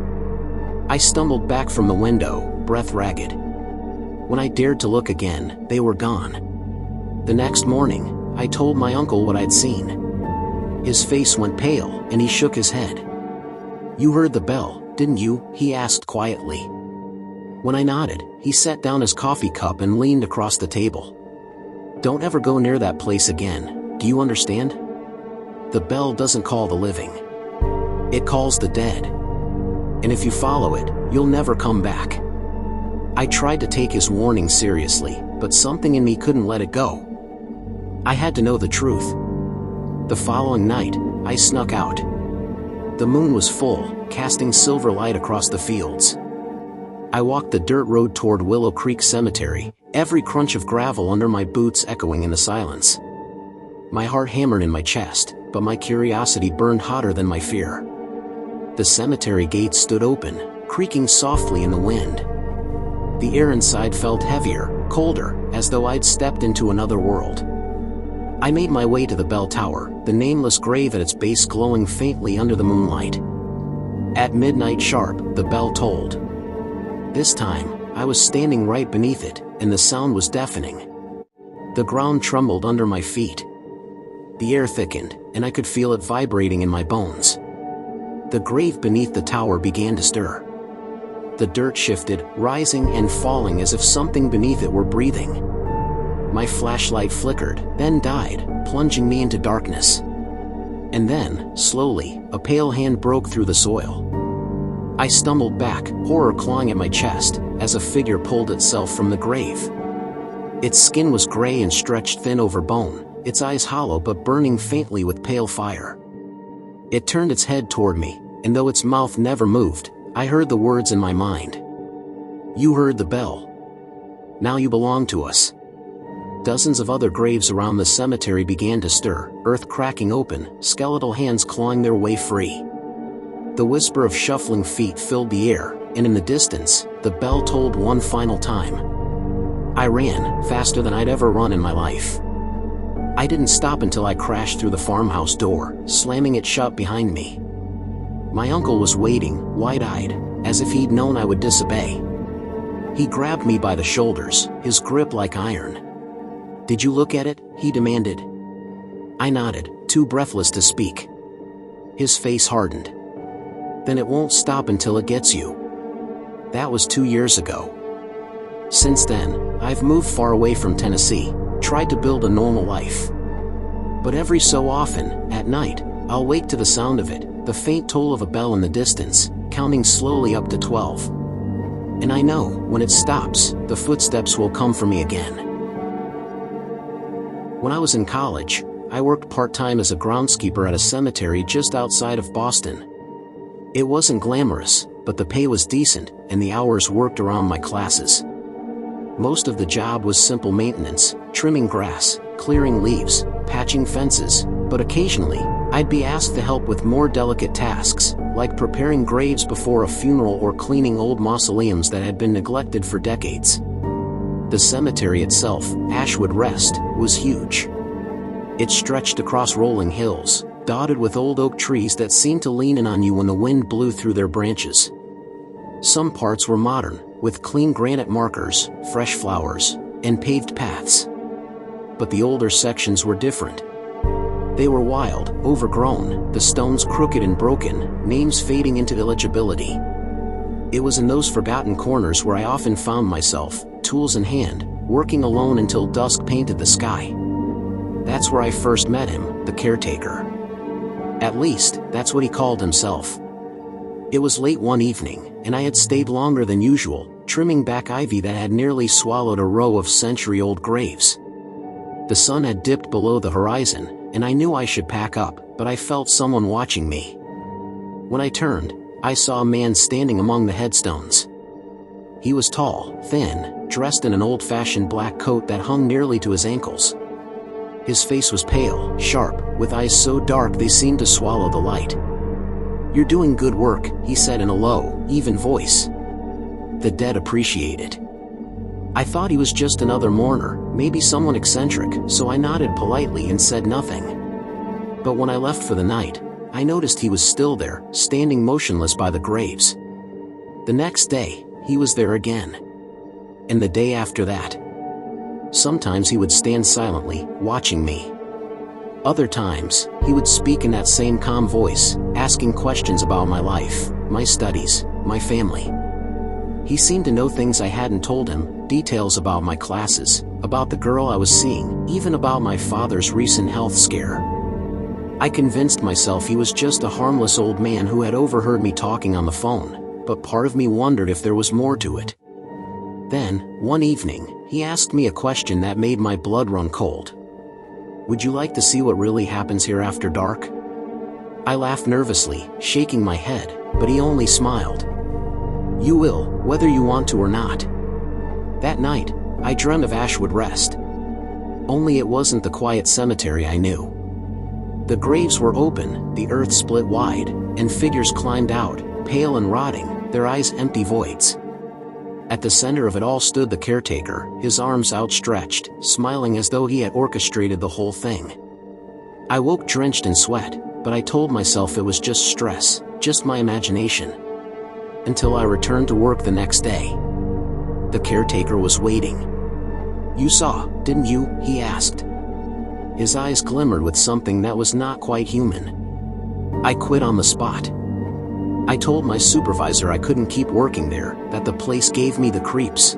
A: I stumbled back from the window, breath ragged. When I dared to look again, they were gone. The next morning, I told my uncle what I'd seen. His face went pale, and he shook his head. "You heard the bell, didn't you?" he asked quietly. When I nodded, he set down his coffee cup and leaned across the table. "Don't ever go near that place again, do you understand? The bell doesn't call the living. It calls the dead. And if you follow it, you'll never come back." I tried to take his warning seriously, but something in me couldn't let it go. I had to know the truth. The following night, I snuck out. The moon was full, casting silver light across the fields. I walked the dirt road toward Willow Creek Cemetery, every crunch of gravel under my boots echoing in the silence. My heart hammered in my chest, but my curiosity burned hotter than my fear. The cemetery gates stood open, creaking softly in the wind. The air inside felt heavier, colder, as though I'd stepped into another world. I made my way to the bell tower, the nameless grave at its base glowing faintly under the moonlight. At midnight sharp, the bell tolled. This time, I was standing right beneath it, and the sound was deafening. The ground trembled under my feet. The air thickened, and I could feel it vibrating in my bones. The grave beneath the tower began to stir. The dirt shifted, rising and falling as if something beneath it were breathing. My flashlight flickered, then died, plunging me into darkness. And then, slowly, a pale hand broke through the soil. I stumbled back, horror clawing at my chest, as a figure pulled itself from the grave. Its skin was gray and stretched thin over bone, its eyes hollow but burning faintly with pale fire. It turned its head toward me, and though its mouth never moved, I heard the words in my mind. "You heard the bell. Now you belong to us." Dozens of other graves around the cemetery began to stir, earth cracking open, skeletal hands clawing their way free. The whisper of shuffling feet filled the air, and in the distance, the bell tolled one final time. I ran, faster than I'd ever run in my life. I didn't stop until I crashed through the farmhouse door, slamming it shut behind me. My uncle was waiting, wide-eyed, as if he'd known I would disobey. He grabbed me by the shoulders, his grip like iron. "Did you look at it?" he demanded. I nodded, too breathless to speak. His face hardened. "Then it won't stop until it gets you." That was 2 years ago. Since then, I've moved far away from Tennessee, tried to build a normal life. But every so often, at night, I'll wake to the sound of it, the faint toll of a bell in the distance, counting slowly up to 12. And I know, when it stops, the footsteps will come for me again. When I was in college, I worked part-time as a groundskeeper at a cemetery just outside of Boston. It wasn't glamorous, but the pay was decent, and the hours worked around my classes. Most of the job was simple maintenance, trimming grass, clearing leaves, patching fences, but occasionally, I'd be asked to help with more delicate tasks, like preparing graves before a funeral or cleaning old mausoleums that had been neglected for decades. The cemetery itself, Ashwood Rest, was huge. It stretched across rolling hills, dotted with old oak trees that seemed to lean in on you when the wind blew through their branches. Some parts were modern, with clean granite markers, fresh flowers, and paved paths. But the older sections were different. They were wild, overgrown, the stones crooked and broken, names fading into illegibility. It was in those forgotten corners where I often found myself, tools in hand, working alone until dusk painted the sky. That's where I first met him, the caretaker. At least, that's what he called himself. It was late one evening, and I had stayed longer than usual, trimming back ivy that had nearly swallowed a row of century-old graves. The sun had dipped below the horizon, and I knew I should pack up, but I felt someone watching me. When I turned, I saw a man standing among the headstones. He was tall, thin, dressed in an old-fashioned black coat that hung nearly to his ankles. His face was pale, sharp, with eyes so dark they seemed to swallow the light. "You're doing good work," he said in a low, even voice. The dead appreciate it. I thought he was just another mourner, maybe someone eccentric, so I nodded politely and said nothing. But when I left for the night, I noticed he was still there, standing motionless by the graves. The next day, he was there again. And the day after that. Sometimes he would stand silently, watching me. Other times, he would speak in that same calm voice, asking questions about my life, my studies, my family. He seemed to know things I hadn't told him, details about my classes, about the girl I was seeing, even about my father's recent health scare. I convinced myself he was just a harmless old man who had overheard me talking on the phone, but part of me wondered if there was more to it. Then, one evening, he asked me a question that made my blood run cold. "Would you like to see what really happens here after dark?" I laughed nervously, shaking my head, but he only smiled. "You will, whether you want to or not." That night, I dreamt of Ashwood Rest. Only it wasn't the quiet cemetery I knew. The graves were open, the earth split wide, and figures climbed out, pale and rotting, their eyes empty voids. At the center of it all stood the caretaker, his arms outstretched, smiling as though he had orchestrated the whole thing. I woke drenched in sweat, but I told myself it was just stress, just my imagination. Until I returned to work the next day. The caretaker was waiting. "You saw, didn't you?" he asked. His eyes glimmered with something that was not quite human. I quit on the spot. I told my supervisor I couldn't keep working there, that the place gave me the creeps.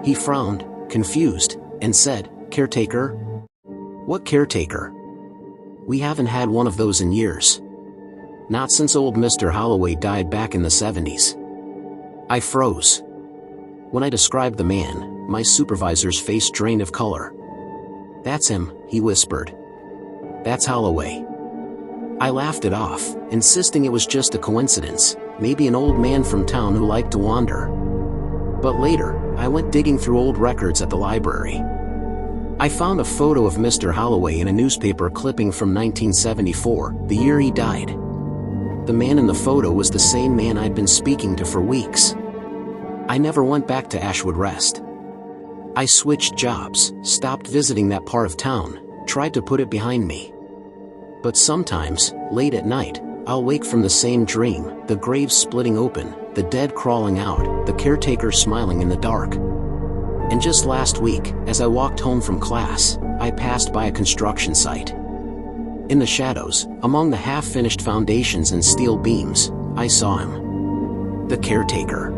A: He frowned, confused, and said, "Caretaker? What caretaker? We haven't had one of those in years." Not since old Mr. Holloway died back in the 70s. I froze. When I described the man, my supervisor's face drained of color. "That's him," he whispered. "That's Holloway." I laughed it off, insisting it was just a coincidence, maybe an old man from town who liked to wander. But later, I went digging through old records at the library. I found a photo of Mr. Holloway in a newspaper clipping from 1974, the year he died. The man in the photo was the same man I'd been speaking to for weeks. I never went back to Ashwood Rest. I switched jobs, stopped visiting that part of town, tried to put it behind me. But sometimes, late at night, I'll wake from the same dream, the graves splitting open, the dead crawling out, the caretaker smiling in the dark. And just last week, as I walked home from class, I passed by a construction site. In the shadows, among the half-finished foundations and steel beams, I saw him. The caretaker.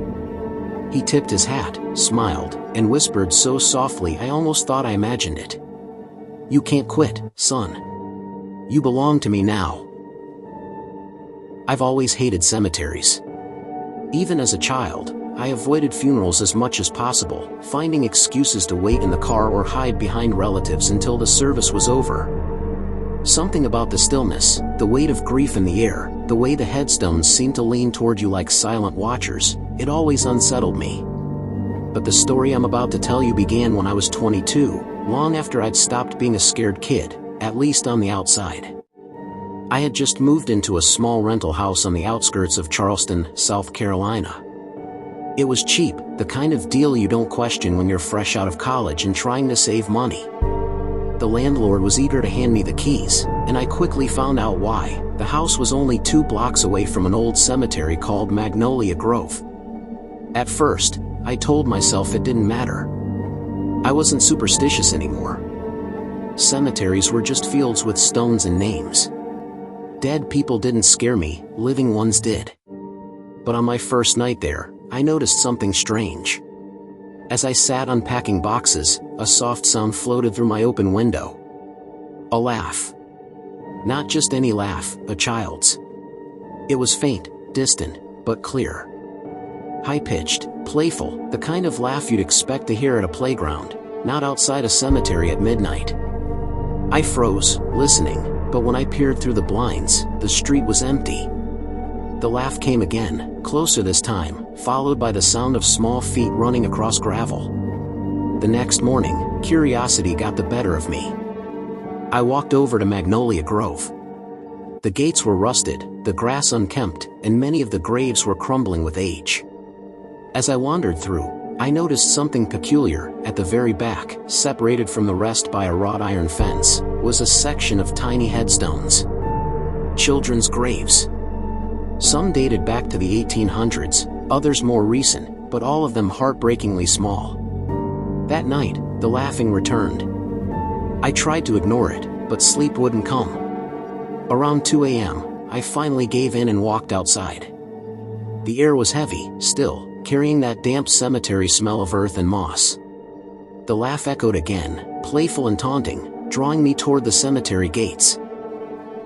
A: He tipped his hat, smiled, and whispered so softly I almost thought I imagined it. "You can't quit, son. You belong to me now." I've always hated cemeteries. Even as a child, I avoided funerals as much as possible, finding excuses to wait in the car or hide behind relatives until the service was over. Something about the stillness, the weight of grief in the air, the way the headstones seemed to lean toward you like silent watchers, it always unsettled me. But the story I'm about to tell you began when I was 22, long after I'd stopped being a scared kid, at least on the outside. I had just moved into a small rental house on the outskirts of Charleston, South Carolina. It was cheap, the kind of deal you don't question when you're fresh out of college and trying to save money. The landlord was eager to hand me the keys, and I quickly found out why. The house was only 2 blocks away from an old cemetery called Magnolia Grove. At first, I told myself it didn't matter. I wasn't superstitious anymore. Cemeteries were just fields with stones and names. Dead people didn't scare me, living ones did. But on my first night there, I noticed something strange. As I sat unpacking boxes, a soft sound floated through my open window. A laugh. Not just any laugh, a child's. It was faint, distant, but clear. High-pitched, playful, the kind of laugh you'd expect to hear at a playground, not outside a cemetery at midnight. I froze, listening, but when I peered through the blinds, the street was empty. The laugh came again, closer this time, followed by the sound of small feet running across gravel. The next morning, curiosity got the better of me. I walked over to Magnolia Grove. The gates were rusted, the grass unkempt, and many of the graves were crumbling with age. As I wandered through, I noticed something peculiar. At the very back, separated from the rest by a wrought iron fence, was a section of tiny headstones. Children's graves. Some dated back to the 1800s, others more recent, but all of them heartbreakingly small. That night, the laughing returned. I tried to ignore it, but sleep wouldn't come. Around 2 a.m., I finally gave in and walked outside. The air was heavy, still, carrying that damp cemetery smell of earth and moss. The laugh echoed again, playful and taunting, drawing me toward the cemetery gates.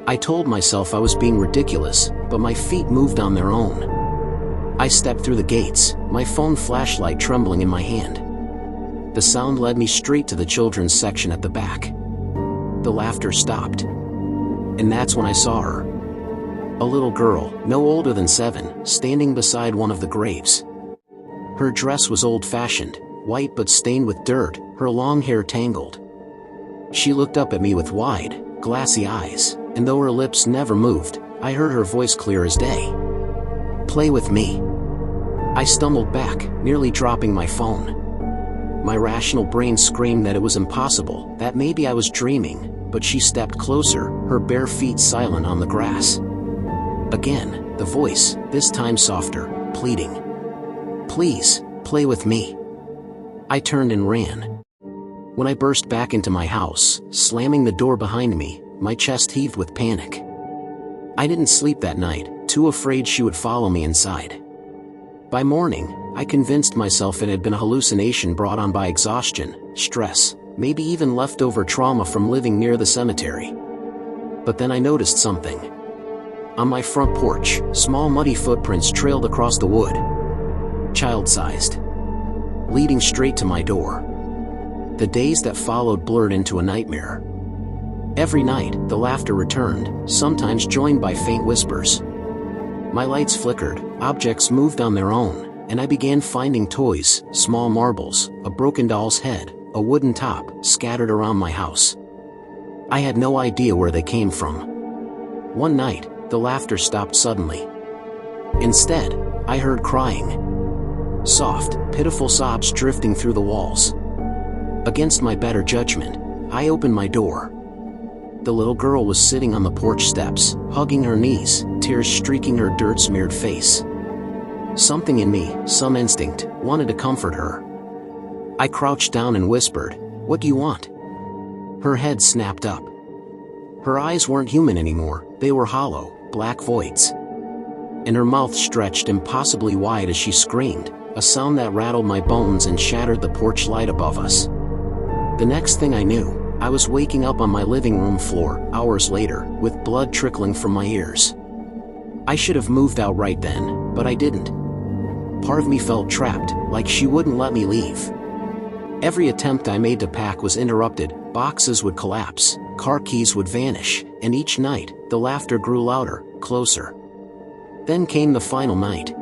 A: I told myself I was being ridiculous, but my feet moved on their own. I stepped through the gates, my phone flashlight trembling in my hand. The sound led me straight to the children's section at the back. The laughter stopped. And that's when I saw her. A little girl, no older than 7, standing beside one of the graves. Her dress was old-fashioned, white but stained with dirt, her long hair tangled. She looked up at me with wide, glassy eyes, and though her lips never moved, I heard her voice clear as day. "Play with me." I stumbled back, nearly dropping my phone. My rational brain screamed that it was impossible, that maybe I was dreaming, but she stepped closer, her bare feet silent on the grass. Again, the voice, this time softer, pleading. "Please, play with me." I turned and ran. When I burst back into my house, slamming the door behind me, my chest heaved with panic. I didn't sleep that night, too afraid she would follow me inside. By morning, I convinced myself it had been a hallucination brought on by exhaustion, stress, maybe even leftover trauma from living near the cemetery. But then I noticed something. On my front porch, small muddy footprints trailed across the wood. Child-sized. Leading straight to my door. The days that followed blurred into a nightmare. Every night, the laughter returned, sometimes joined by faint whispers. My lights flickered, objects moved on their own, and I began finding toys, small marbles, a broken doll's head, a wooden top, scattered around my house. I had no idea where they came from. One night, the laughter stopped suddenly. Instead, I heard crying. Soft, pitiful sobs drifting through the walls. Against my better judgment, I opened my door. The little girl was sitting on the porch steps, hugging her knees, tears streaking her dirt-smeared face. Something in me, some instinct, wanted to comfort her. I crouched down and whispered, "What do you want?" Her head snapped up. Her eyes weren't human anymore, they were hollow, black voids. And her mouth stretched impossibly wide as she screamed, a sound that rattled my bones and shattered the porch light above us. The next thing I knew, I was waking up on my living room floor, hours later, with blood trickling from my ears. I should have moved out right then, but I didn't. Part of me felt trapped, like she wouldn't let me leave. Every attempt I made to pack was interrupted, boxes would collapse, car keys would vanish, and each night, the laughter grew louder, closer. Then came the final night.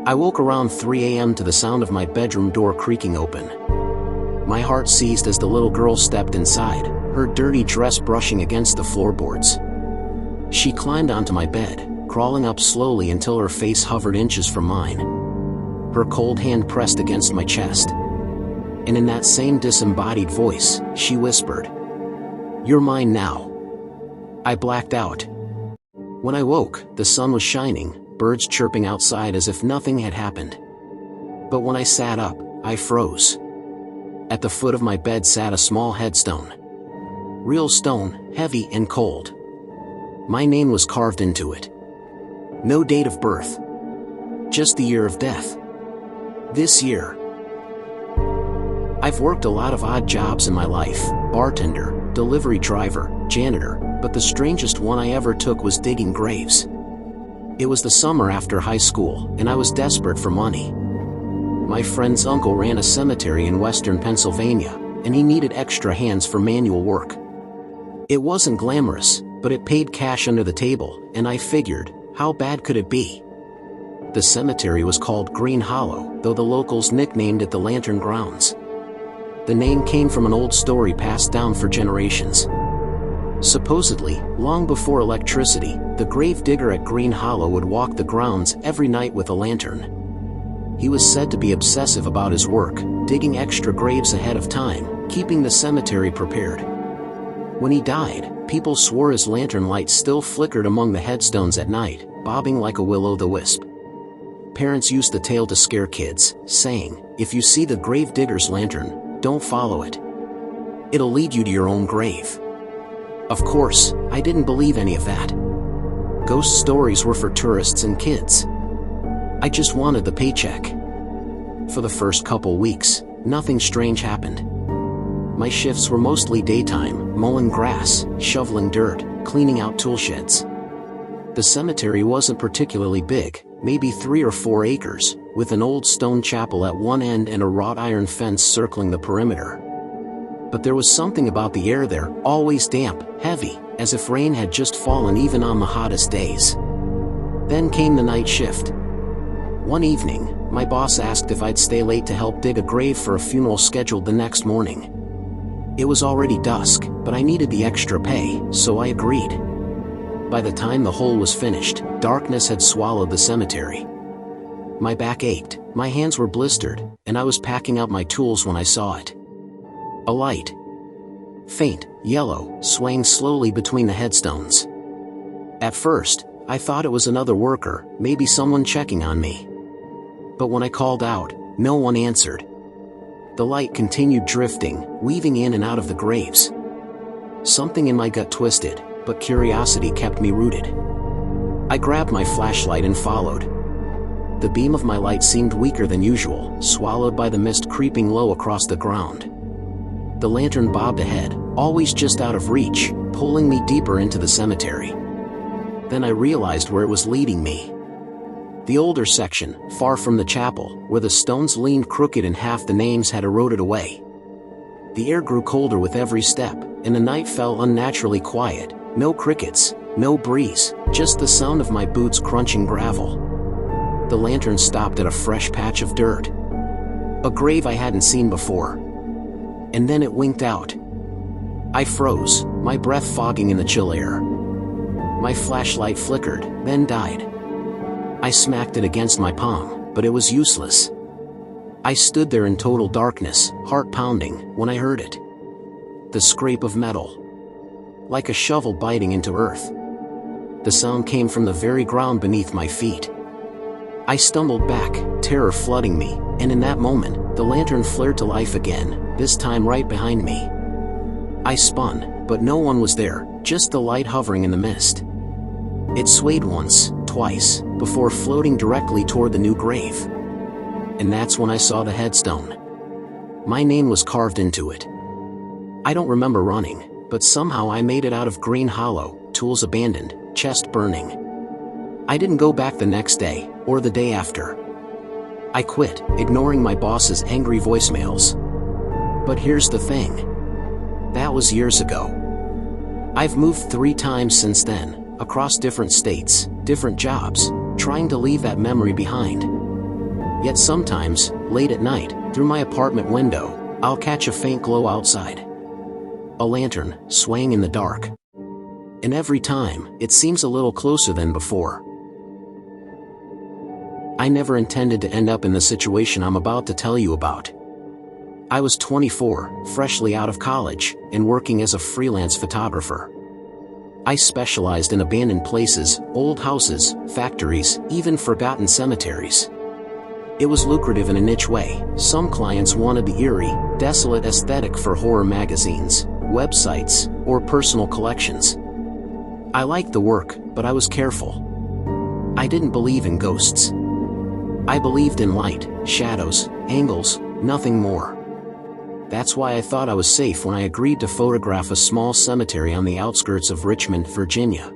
A: I woke around 3 a.m. to the sound of my bedroom door creaking open. My heart seized as the little girl stepped inside, her dirty dress brushing against the floorboards. She climbed onto my bed, crawling up slowly until her face hovered inches from mine. Her cold hand pressed against my chest. And in that same disembodied voice, she whispered, "You're mine now." I blacked out. When I woke, the sun was shining, birds chirping outside as if nothing had happened. But when I sat up, I froze. At the foot of my bed sat a small headstone. Real stone, heavy and cold. My name was carved into it. No date of birth. Just the year of death. This year. I've worked a lot of odd jobs in my life, bartender, delivery driver, janitor, but the strangest one I ever took was digging graves. It was the summer after high school, and I was desperate for money. My friend's uncle ran a cemetery in western Pennsylvania, and he needed extra hands for manual work. It wasn't glamorous, but it paid cash under the table, and I figured, how bad could it be? The cemetery was called Green Hollow, though the locals nicknamed it the Lantern Grounds. The name came from an old story passed down for generations. Supposedly, long before electricity, the grave digger at Green Hollow would walk the grounds every night with a lantern. He was said to be obsessive about his work, digging extra graves ahead of time, keeping the cemetery prepared. When he died, people swore his lantern light still flickered among the headstones at night, bobbing like a will-o'-the-wisp. Parents used the tale to scare kids, saying, "If you see the grave digger's lantern, don't follow it. It'll lead you to your own grave." Of course, I didn't believe any of that. Ghost stories were for tourists and kids. I just wanted the paycheck. For the first couple weeks, nothing strange happened. My shifts were mostly daytime, mowing grass, shoveling dirt, cleaning out tool sheds. The cemetery wasn't particularly big, maybe 3 or 4 acres, with an old stone chapel at one end and a wrought iron fence circling the perimeter. But there was something about the air there, always damp, heavy, as if rain had just fallen even on the hottest days. Then came the night shift. One evening, my boss asked if I'd stay late to help dig a grave for a funeral scheduled the next morning. It was already dusk, but I needed the extra pay, so I agreed. By the time the hole was finished, darkness had swallowed the cemetery. My back ached, my hands were blistered, and I was packing up my tools when I saw it. A light. Faint, yellow, swaying slowly between the headstones. At first, I thought it was another worker, maybe someone checking on me. But when I called out, no one answered. The light continued drifting, weaving in and out of the graves. Something in my gut twisted, but curiosity kept me rooted. I grabbed my flashlight and followed. The beam of my light seemed weaker than usual, swallowed by the mist creeping low across the ground. The lantern bobbed ahead, always just out of reach, pulling me deeper into the cemetery. Then I realized where it was leading me. The older section, far from the chapel, where the stones leaned crooked and half the names had eroded away. The air grew colder with every step, and the night fell unnaturally quiet. No crickets, no breeze, just the sound of my boots crunching gravel. The lantern stopped at a fresh patch of dirt. A grave I hadn't seen before. And then it winked out. I froze, my breath fogging in the chill air. My flashlight flickered, then died. I smacked it against my palm, but it was useless. I stood there in total darkness, heart pounding, when I heard it. The scrape of metal. Like a shovel biting into earth. The sound came from the very ground beneath my feet. I stumbled back, terror flooding me, and in that moment, the lantern flared to life again, this time right behind me. I spun, but no one was there, just the light hovering in the mist. It swayed once, twice, before floating directly toward the new grave. And that's when I saw the headstone. My name was carved into it. I don't remember running, but somehow I made it out of Green Hollow, tools abandoned, chest burning. I didn't go back the next day, or the day after. I quit, ignoring my boss's angry voicemails. But here's the thing. That was years ago. I've moved 3 times since then, across different states, different jobs, trying to leave that memory behind. Yet sometimes, late at night, through my apartment window, I'll catch a faint glow outside. A lantern, swaying in the dark. And every time, it seems a little closer than before. I never intended to end up in the situation I'm about to tell you about. I was 24, freshly out of college, and working as a freelance photographer. I specialized in abandoned places, old houses, factories, even forgotten cemeteries. It was lucrative in a niche way. Some clients wanted the eerie, desolate aesthetic for horror magazines, websites, or personal collections. I liked the work, but I was careful. I didn't believe in ghosts. I believed in light, shadows, angles, nothing more. That's why I thought I was safe when I agreed to photograph a small cemetery on the outskirts of Richmond, Virginia.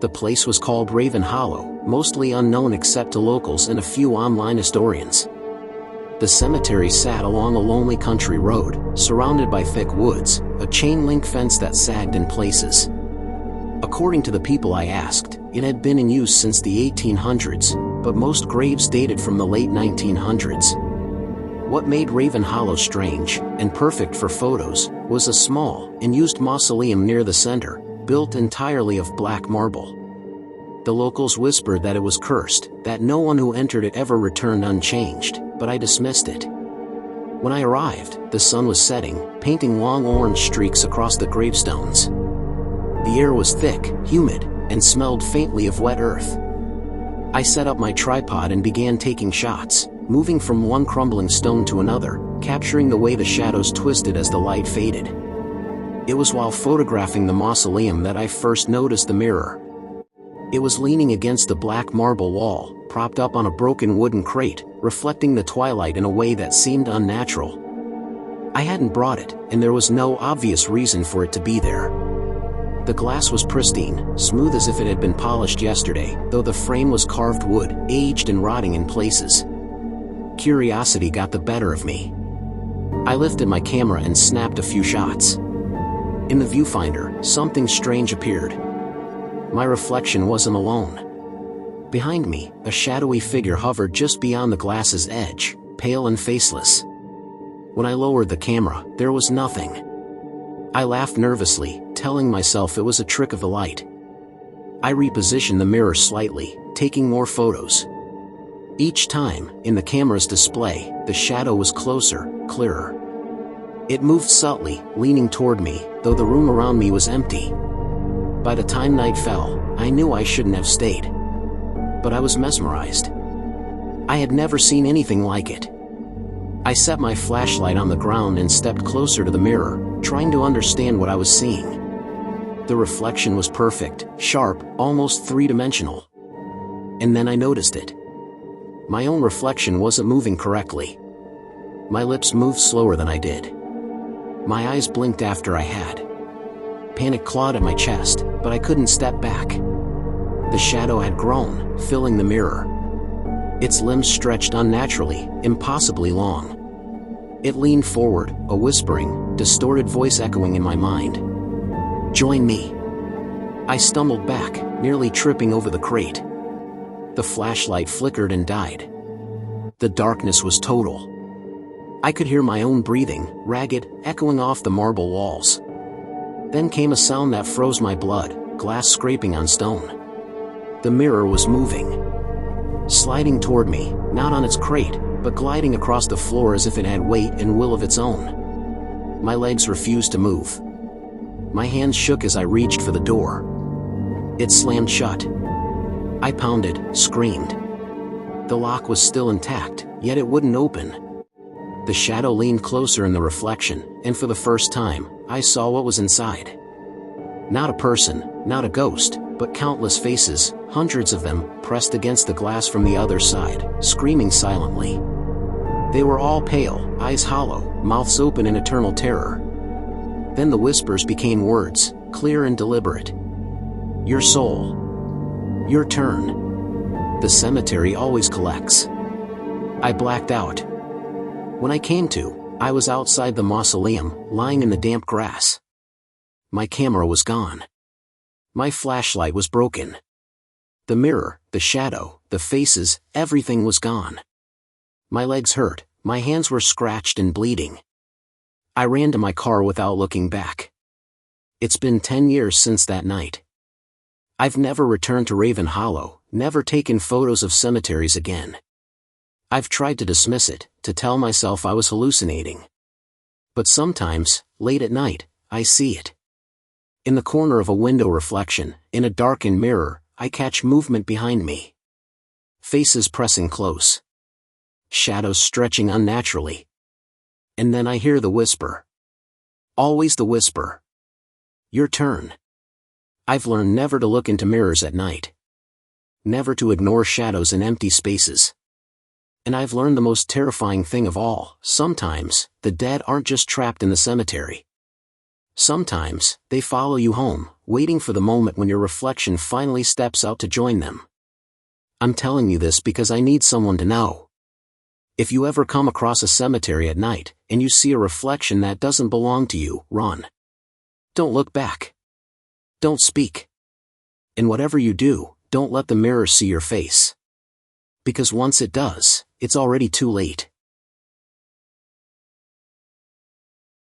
A: The place was called Raven Hollow, mostly unknown except to locals and a few online historians. The cemetery sat along a lonely country road, surrounded by thick woods, a chain-link fence that sagged in places. According to the people I asked, it had been in use since the 1800s, but most graves dated from the late 1900s. What made Raven Hollow strange, and perfect for photos, was a small, unused mausoleum near the center, built entirely of black marble. The locals whispered that it was cursed, that no one who entered it ever returned unchanged, but I dismissed it. When I arrived, the sun was setting, painting long orange streaks across the gravestones. The air was thick, humid, and smelled faintly of wet earth. I set up my tripod and began taking shots, moving from one crumbling stone to another, capturing the way the shadows twisted as the light faded. It was while photographing the mausoleum that I first noticed the mirror. It was leaning against the black marble wall, propped up on a broken wooden crate, reflecting the twilight in a way that seemed unnatural. I hadn't brought it, and there was no obvious reason for it to be there. The glass was pristine, smooth as if it had been polished yesterday, though the frame was carved wood, aged and rotting in places. Curiosity got the better of me. I lifted my camera and snapped a few shots. In the viewfinder, something strange appeared. My reflection wasn't alone. Behind me, a shadowy figure hovered just beyond the glass's edge, pale and faceless. When I lowered the camera, there was nothing. I laughed nervously, telling myself it was a trick of the light. I repositioned the mirror slightly, taking more photos. Each time, in the camera's display, the shadow was closer, clearer. It moved subtly, leaning toward me, though the room around me was empty. By the time night fell, I knew I shouldn't have stayed. But I was mesmerized. I had never seen anything like it. I set my flashlight on the ground and stepped closer to the mirror, trying to understand what I was seeing. The reflection was perfect, sharp, almost three-dimensional. And then I noticed it. My own reflection wasn't moving correctly. My lips moved slower than I did. My eyes blinked after I had. Panic clawed at my chest, but I couldn't step back. The shadow had grown, filling the mirror. Its limbs stretched unnaturally, impossibly long. It leaned forward, a whispering, distorted voice echoing in my mind. "Join me." I stumbled back, nearly tripping over the crate. The flashlight flickered and died. The darkness was total. I could hear my own breathing, ragged, echoing off the marble walls. Then came a sound that froze my blood, glass scraping on stone. The mirror was moving. Sliding toward me, not on its crate, but gliding across the floor as if it had weight and will of its own. My legs refused to move. My hands shook as I reached for the door. It slammed shut. I pounded, screamed. The lock was still intact, yet it wouldn't open. The shadow leaned closer in the reflection, and for the first time, I saw what was inside. Not a person, not a ghost, but countless faces, hundreds of them, pressed against the glass from the other side, screaming silently. They were all pale, eyes hollow, mouths open in eternal terror. Then the whispers became words, clear and deliberate. "Your soul. Your turn. The cemetery always collects." I blacked out. When I came to, I was outside the mausoleum, lying in the damp grass. My camera was gone. My flashlight was broken. The mirror, the shadow, the faces, everything was gone. My legs hurt, my hands were scratched and bleeding. I ran to my car without looking back. It's been 10 years since that night. I've never returned to Raven Hollow, never taken photos of cemeteries again. I've tried to dismiss it, to tell myself I was hallucinating. But sometimes, late at night, I see it. In the corner of a window reflection, in a darkened mirror, I catch movement behind me. Faces pressing close. Shadows stretching unnaturally. And then I hear the whisper. Always the whisper. Your turn. I've learned never to look into mirrors at night. Never to ignore shadows in empty spaces. And I've learned the most terrifying thing of all: sometimes, the dead aren't just trapped in the cemetery. Sometimes, they follow you home, waiting for the moment when your reflection finally steps out to join them. I'm telling you this because I need someone to know. If you ever come across a cemetery at night, and you see a reflection that doesn't belong to you, run. Don't look back. Don't speak. And whatever you do, don't let the mirror see your face. Because once it does, it's already too late.